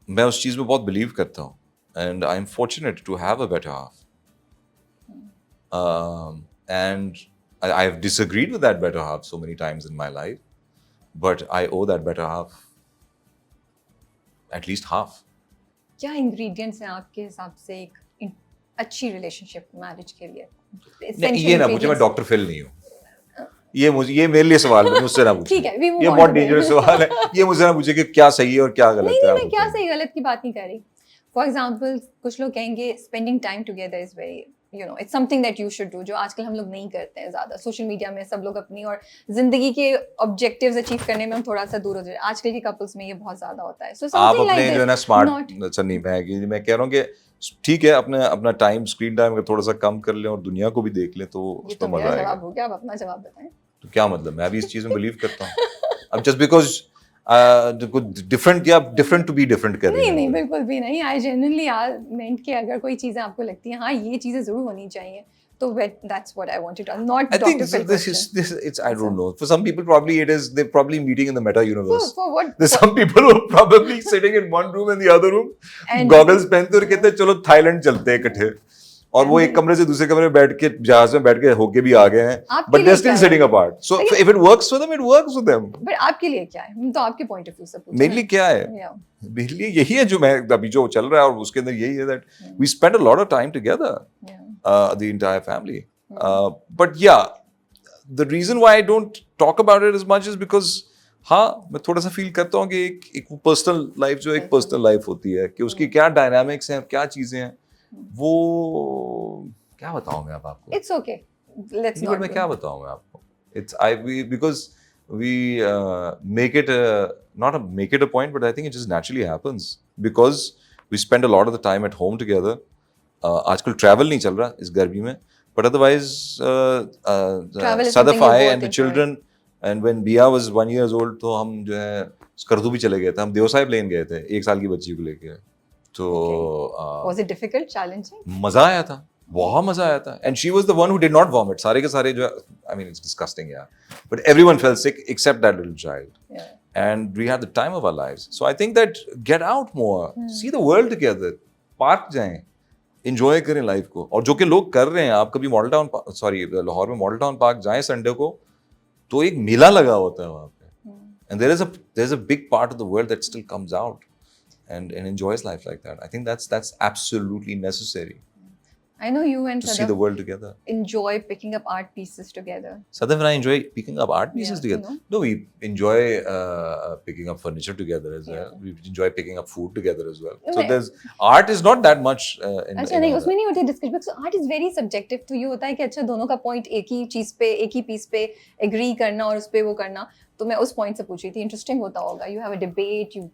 मैं उस चीज़ में बहुत believe करता हूँ and I'm fortunate to have a better half. And I have disagreed with that better half so many times in my life, but I owe that better half at least half. क्या ingredients हैं आपके हिसाब से एक अच्छी relationship marriage के लिए? नहीं, ये ना पूछे, मैं डॉक्टर फिल नहीं हूँ. ये मेरे लिए सवाल है, मुझसे ना पूछे. ठीक है, ये बहुत डेंजरस सवाल है. ये मुझसे ना पूछे कि क्या सही है और क्या गलत है. नहीं, मैं क्या सही गलत की बात नहीं कर रही. For example, कुछ लोग कहेंगे spending time together is very it's something that you should do, जो आजकल हम लोग नहीं करते हैं ज़्यादा. सोशल मीडिया में सब लोग अपनी और जिंदगी के ऑब्जेक्टिव्स अचीव करने में हम थोड़ा सा दूर हो जाए. आजकल के कपल्स में ये बहुत ज़्यादा होता है. So आप something अपने like जो है ना this, स्मार्ट not सन्नी मैं कह रहा हूँ कि ठीक है अपना अपना टाइम स्क्रीन टाइम अगर थोड़ा सा कम कर लें और दुनिया को भी देख लें तो ये उसमें तो मजा मेरा आएगा. जवाब हो गया. अब अपना जवाब बताएं. तो क्या मतलब मैं भी इस चीज में बिलीव करता हूँ. अब जस्ट बिकॉज कुछ डिफरेंट टू बी डिफरेंट कर रही नहीं नहीं हैं. बिल्कुल भी नहीं. आई जेन्युइनली मेंट कि अगर कोई चीज़ें आपको लगती हैं हाँ ये चीज़ें ज़रूर होनी चाहिए तो that's what I wanted to not I think Dr. Phil this question. is it's I don't know. For some people probably it is they're probably meeting in the meta universe. For what? There's some people who are probably sitting in one room and the other room And- goggles पहनते और कहते हैं चलो Thailand चलते हैं इकट्ठे और वो एक कमरे से दूसरे कमरे में बैठ के जहाज में बैठ के होके भी आ गए हैं आपके but लिए they're still क्या है? sitting apart. So if it works for them it works for them. But आपके लिए क्या है? हम तो आपके पॉइंट ऑफ व्यू से पूछ मेरे लिए क्या है? Yeah. मेरे लिए यही है जो मैं अभी जो चल रहा है और उसके अंदर यही है that we spend a lot of time together, Yeah. the entire family. But yeah, the reason why I don't talk about it as much is because हाँ मैं थोड़ा सा फील करता हूँ कि एक पर्सनल लाइफ जो एक पर्सनल लाइफ होती है कि उसकी क्या डायनामिक्स हैं क्या चीजें हैं वो क्या बताऊँ मैं अब आपको. It's okay. Let's नहीं, not but मैं do क्या it. बताऊँ मैं आपको. Because we make it not make it a point, but I think it just naturally happens because we spend a lot of the time at home together. आजकल travel नहीं चल रहा इस गर्मी में, but otherwise Travel is Sadaf something you I both and the enjoy. children and when Bia was 1 year old तो हम जो है स्कर्दू भी चले गए थे. हम देवसाई प्लेन गए थे 1 साल की बच्ची को लेके. तो Was it difficult, challenging? मजा आया था. बहुत मजा आया था. And she was the one who did not vomit. सारे के सारे जो है, I mean it's disgusting yeah. But everyone felt sick except that little child. Yeah. And we had the time of our lives. So I think that get out more, see the world together, park जाएं, enjoy करें life को. और जो कि लोग कर रहे हैं, आप कभी मॉडल टाउन लाहौर में मॉडल टाउन पार्क जाएं संडे को तो एक मेला लगा होता है वहाँ पे. And there's a big part of the world that still comes out and enjoys life like that. I think that's absolutely necessary I know you and to see the Sadaf world together. enjoy picking up art pieces together. Sadaf and I enjoy picking up art pieces Yeah, together. you know. No, we enjoy picking up furniture together as well. Yeah. We enjoy picking up food together as well. No, So there's art is not that much. अच्छा नहीं उसमें नहीं होती discussion because art is very subjective. तो ये होता है कि अच्छा दोनों का पॉइंट एक ही चीज पे एक ही पीस पे एग्री करना और उस पे वो करना. तो मैं उस पॉइंट से पूछ रही थी. इंटरेस्टिंग होता होगा. You have a debate you.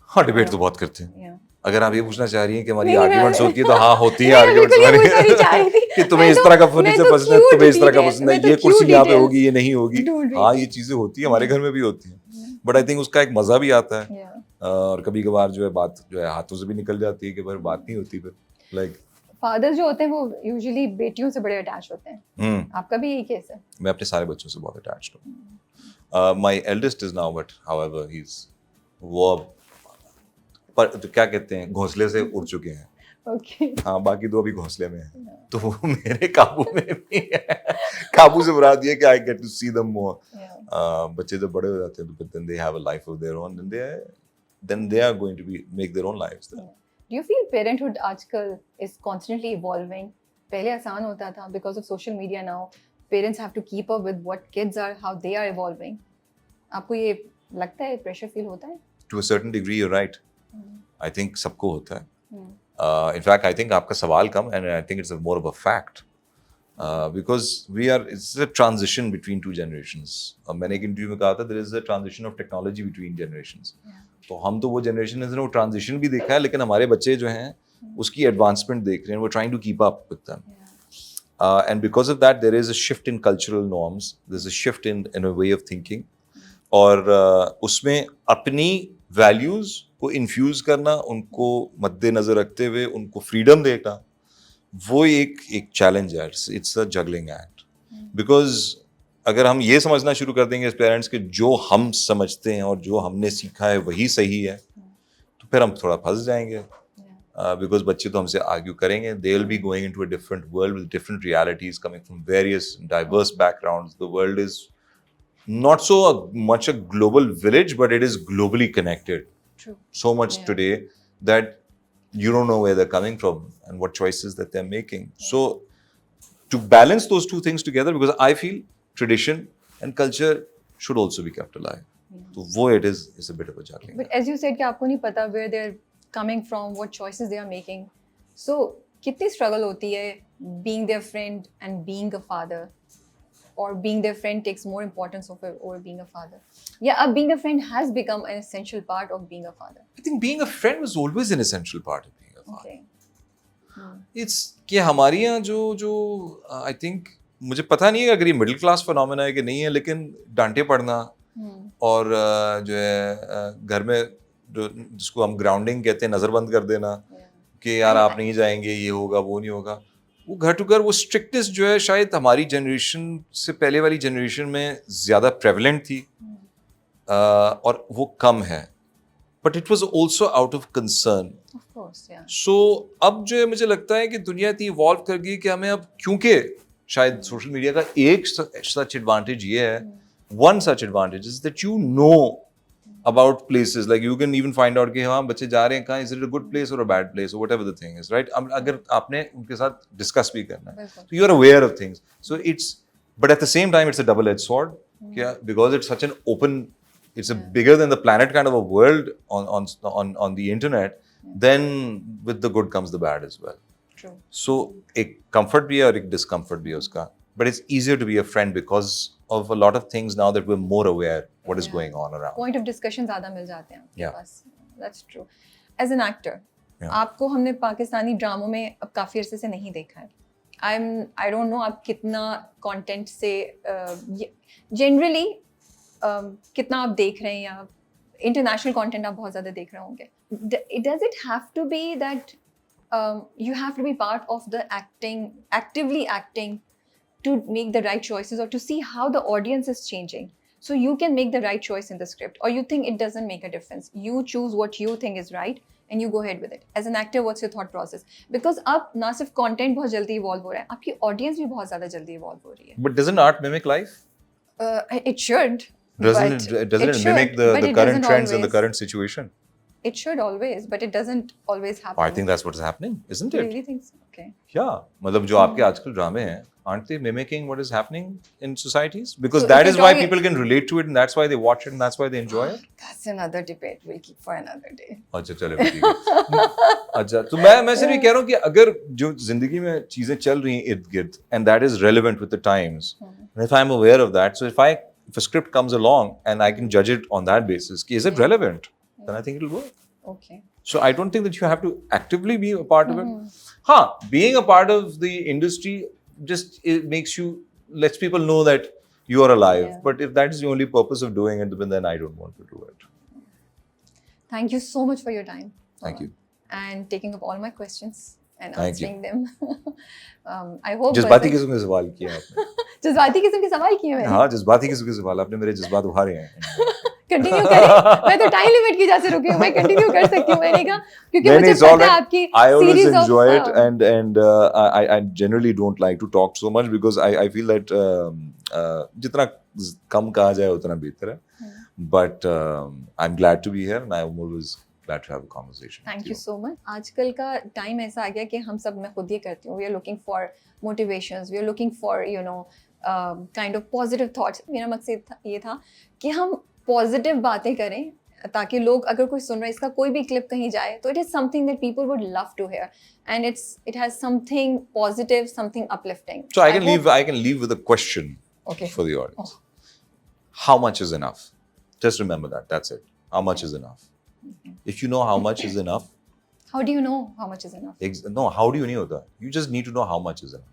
हाँ डिबेट तो बहुत करते हैं. या अगर आप ये पूछना चाह रही हैं कि हमारी नहीं, आर्ग्यूमेंट्स मैं- होती है तो हाँ होती है मैं आर्ग्यूमेंट्स बिल्कुल ये पूछना नहीं चाह रही थी. कि तुम्हें मैं इस तो- तरह का मैं फर्नीचर तो पसंद है cute तुम्हें इस तरह का details, पसंद है मैं तो ये कुर्सी cute यहाँ पे details होगी ये नहीं होगी. ढूंढ रही हाँ थी. ये चीजें होती है हमारे घर में भी होती हैं. बट आई थिंक उसका एक मजा भी आता है. या और कभी कभार जो है बात जो है हाथों से भी निकल जाती है कि फिर बात नहीं होती फिर लाइक फादर जो होते हैं वो यूजुअली बेटियों से बड़े अटैच होते हैं. आपका भी यही केस है. मैं अपने सारे बच्चों से बहुत अटैच्ड हूँ. My eldest is now but however he is वो अब पर तो क्या कहते हैं घोंसले से उड़ चुके हैं. ओके. हाँ बाकी 2 अभी घोंसले में हैं तो वो मेरे काबू में भी है. काबू से मुराद ये कि I get to see them more. बच्चे जब बड़े हो जाते हैं तो then they have a life of their own and then they are going to make their own lives then. Do you feel parenthood आजकल is constantly evolving? पहले आसान होता था because of social media now. Parents have to keep up with what kids are, how they are evolving. आपको ये लगता है pressure feel होता है? To a certain degree you're right. I think सबको होता है. In fact, I think आपका सवाल कम and I think it's more of a fact. Because it's a transition between 2 generations. मैंने एक इंटरव्यू में कहा था there is a transition of technology between generations. तो हम तो वो जनरेशन है वो ट्रांजिशन भी देखा है लेकिन हमारे बच्चे जो हैं उसकी एडवांसमेंट देख रहे हैं. वो trying to keep up with them. And because of that there is a shift in cultural norms. There's a shift in a way of thinking. और उसमें अपनी वैल्यूज को इन्फ्यूज करना उनको मद्देनजर रखते हुए उनको फ्रीडम देना वो एक चैलेंज है. It's a juggling act. Because अगर हम ये समझना शुरू कर देंगे एज पेरेंट्स कि जो हम समझते हैं और जो हमने सीखा है वही सही है तो फिर हम थोड़ा फंस जाएंगे. बिकॉज बच्चे तो हमसे आर्ग्यू करेंगे. They will be going into a different world with different realities coming from various diverse backgrounds. The world is not so much a global village, but it is globally connected. True. So much today that you don't know where they're coming from and what choices that they're making. So to balance those 2 things together, because I feel tradition and culture should also be kept alive. So wo it is a bit of a juggling. But as you said कि आपको नहीं पता where they're coming from, what choices they are making. So कितनी struggle होती है being their friend and being a father, or being their friend takes more importance over being a father? Yeah, being a friend has become an essential part of being a father. I think being a friend was always an essential part of being a father. Okay. It's कि हमारे यहाँ जो I think मुझे पता नहीं है अगर ये मिडिल क्लास फिनोमेना है कि नहीं है, लेकिन डांटे पड़ना और जो है घर में जिसको हम ग्राउंडिंग कहते हैं, नजरबंद कर देना कि यार आप नहीं जाएंगे, ये होगा वो नहीं होगा, वो घर टू घर वो स्ट्रिक्टनेस जो है शायद हमारी जनरेशन से पहले वाली जनरेशन में ज़्यादा प्रेवलेंट थी और वो कम है, but it was also out of concern. Of course, yeah. सो अब जो है मुझे लगता है कि दुनिया इतनी इवॉल्व कर गई कि हमें अब, क्योंकि शायद सोशल मीडिया का एक सच एडवांटेज ये है, one such advantage is that you know about places, like you can even find out कि हाँ बच्चे जा रहे हैं कहाँ, is it a good place or a bad place or whatever the thing is, right? अगर आपने उनके साथ डिस्कस भी करना है, so you are aware of things. So it's, but at the same time it's a double-edged sword, yeah, because it's such an open, it's a bigger than the planet kind of a world on the internet. Then with the good comes the bad as well. True. So एक comfort भी है और एक discomfort भी है उसका, but it's easier to be a friend because of a lot of things now that we're more aware what is going on around. Point of discussion ज़्यादा मिल जाते हैं आपके Yeah. Pass. That's true. As an actor, Yeah. आपको हमने पाकिस्तानी ड्रामों में अब काफ़ी अरसे से नहीं देखा है. I don't know आप कितना कंटेंट से जनरली कितना आप देख रहे हैं, या इंटरनेशनल कंटेंट आप बहुत ज़्यादा देख रहे होंगे. Does it have to be that you have to be part of the actively acting to make the right choices, or to see how the audience is changing, so you can make the right choice in the script? Or you think it doesn't make a difference, you choose what you think is right and you go ahead with it? As an actor, what's your thought process? Because अब ना सिर्फ content बहुत जल्दी evolve हो रहा है, आपकी audience भी बहुत ज़्यादा जल्दी evolve हो रही है. But doesn't art mimic life? It should. Doesn't it mimic should, the but it current doesn't trends and the always. current situation? It should always, but it doesn't always happen. I think that's what's happening, isn't You it? really think so? Okay. Yeah, मतलब जो आपके आजकल ड्रामे हैं, aren't they mimicking what is happening in societies? Because So that if is you're why talking- people can relate to it, and that's why they watch it, and that's why they enjoy it. That's another debate we'll keep for another day. अच्छा चलो ठीक है. अच्छा तो मैं सिर्फ ये कह रहा हूँ कि अगर जो जिंदगी में चीजें चल रही हैं इर्द गिर्द, and that is relevant with the times, and if I'm aware of that, so if a script comes along and I can judge it on that basis, is it relevant? Then I think it'll work. Okay. So I don't think that you have to actively be a part of it. Being a part of the industry just it makes you, lets people know that you are alive. Yeah. But if that is the only purpose of doing it, then I don't want to do it. Thank you so much for your time. Thank you. And taking up all my questions and Thank you. answering them. I hope. जज्बाती किस्म के सवाल किए आपने. जज्बाती किस्म के सवाल किए मैंने. हाँ जज्बाती किस्म के सवाल, आपने मेरे जज्बात उभारे हैं. कंटिन्यू करें. मैं तो टाइम लिमिट की वजह से रुकी हूँ. मैं कंटिन्यू कर सकती हूँ. मैंने कहा क्योंकि नहीं, मुझे it's all पता है right. आपकी I always series enjoy of, it, and I generally don't like to talk so much because I feel that जितना कम कहा जाए उतना बेहतर है. But I'm glad to be here, and I'm always glad to have a conversation. Thank you so much. आजकल का time ऐसा आ गया कि हम सब, मैं खुद ये करती हूँ, we are looking for motivations, we are looking for kind of positive thoughts. मेरा मकसद ये था कि हम पॉजिटिव बातें करें ताकि लोग, अगर कोई सुन रहा है, इसका कोई भी क्लिप कहीं जाए तो it is something that people would love to hear, and it has something positive, something uplifting. So I can leave with a question Okay. for the audience. How much is enough? Just remember that. That's it. How much is enough? If you know how much is enough, How do you know how much is enough? no, how do you know that? You just need to know how much is enough.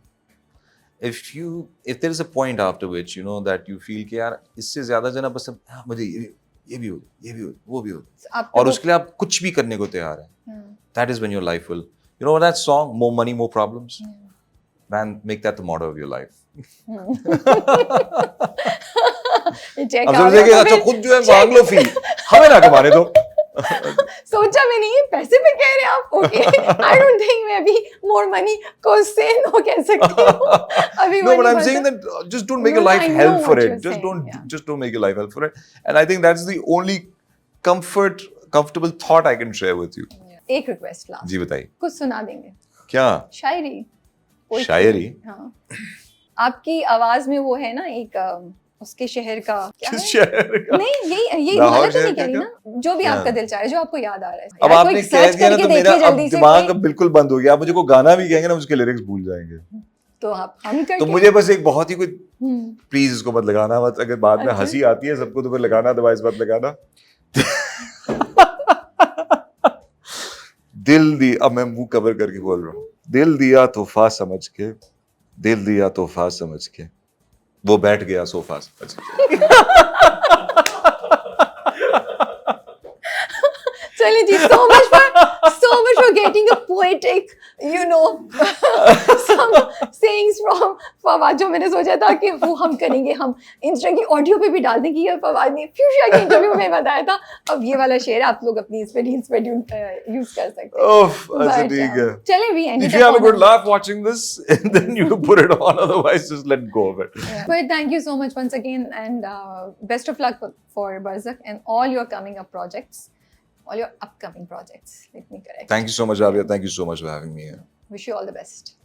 If there is a point after which you know that you feel कि यार इससे ज़्यादा जना बस मुझे ये भी हो, वो भी हो, So, आपको और उसके लिए आप कुछ भी करने को तैयार हैं. That is when your life will. You know that song, More Money, More Problems? Man, make that the motto of your life. check अब out समझे कि your अच्छा bill. खुद जो है मांग लो फी, हमें ना कमाने दो. सोचा भी नहीं, पैसे पे कह रहे हैं आप. ओके, आई डोंट थिंक मैं अभी मोर मनी को से नो कह सकती हूँ अभी. No, but I'm saying that just don't make your No, life I know hell for what it. you're Just saying, don't yeah. make your life hell for it. And I think that's the only comfortable thought I can share with you. एक request last, जी बताइए. कुछ सुना देंगे. क्या? शायरी. Poetry. शायरी? हाँ. आपकी आवाज में वो है ना एक उसके शहर का क्या किस है? शहर का? नहीं यही लाहौर वाला तो शहर नहीं का कह रही क्या? ना, जो भी आपका हाँ। दिल चाहे, जो आपको याद आ रहा है। अब यार, आपने कोई कह सर्च दिया ना करके तो देखिए मेरा अब जल्दी से दिमाग कोई, अब बिल्कुल बंद हो गया। आप मुझे को गाना भी कहेंगे ना, उसके लिरिक्स भूल जाएंगे। तो आप हम ही तो करके मुझे बस एक बहुत ही कोई, हम्म, प्लीज इसको मत लगाना मत, अगर बाद में अच्छा। हंसी आती है सबको तो फिर लगाना, अदरवाइज मत लगाना। दिल दी, अब मैं मुंह कवर करके बोल रहा हूँ, दिल दिया तोहफा समझ के, दिल दिया तोहफा समझ के, वो बैठ गया सोफा समझ के। चलिए जी, so much for getting a poetic, you know, some sayings from Fawad, जो मैंने सोचा था कि वो हम करेंगे, हम इंस्टा की ऑडियो पे भी डाल देंगे। ये फवाद ने फ्यूशिया के इंटरव्यू में बताया था। अब ये वाला शेर आप लोग अपनी इस पे रील्स पे यूज कर सकते हैं। ओफ, अच्छा ठीक है। चलिए, we ended If you have up a good on laugh watching this, then you can put it on. Otherwise, just let go of it. But thank you so much once again, and best of luck for Barzakh and all your coming up projects, all your upcoming projects. Let me correct. Thank you so much, Rabia. Thank you so much for having me here. Wish you all the best.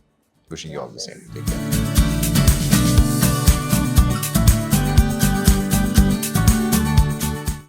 Wishing you all the same. Take care.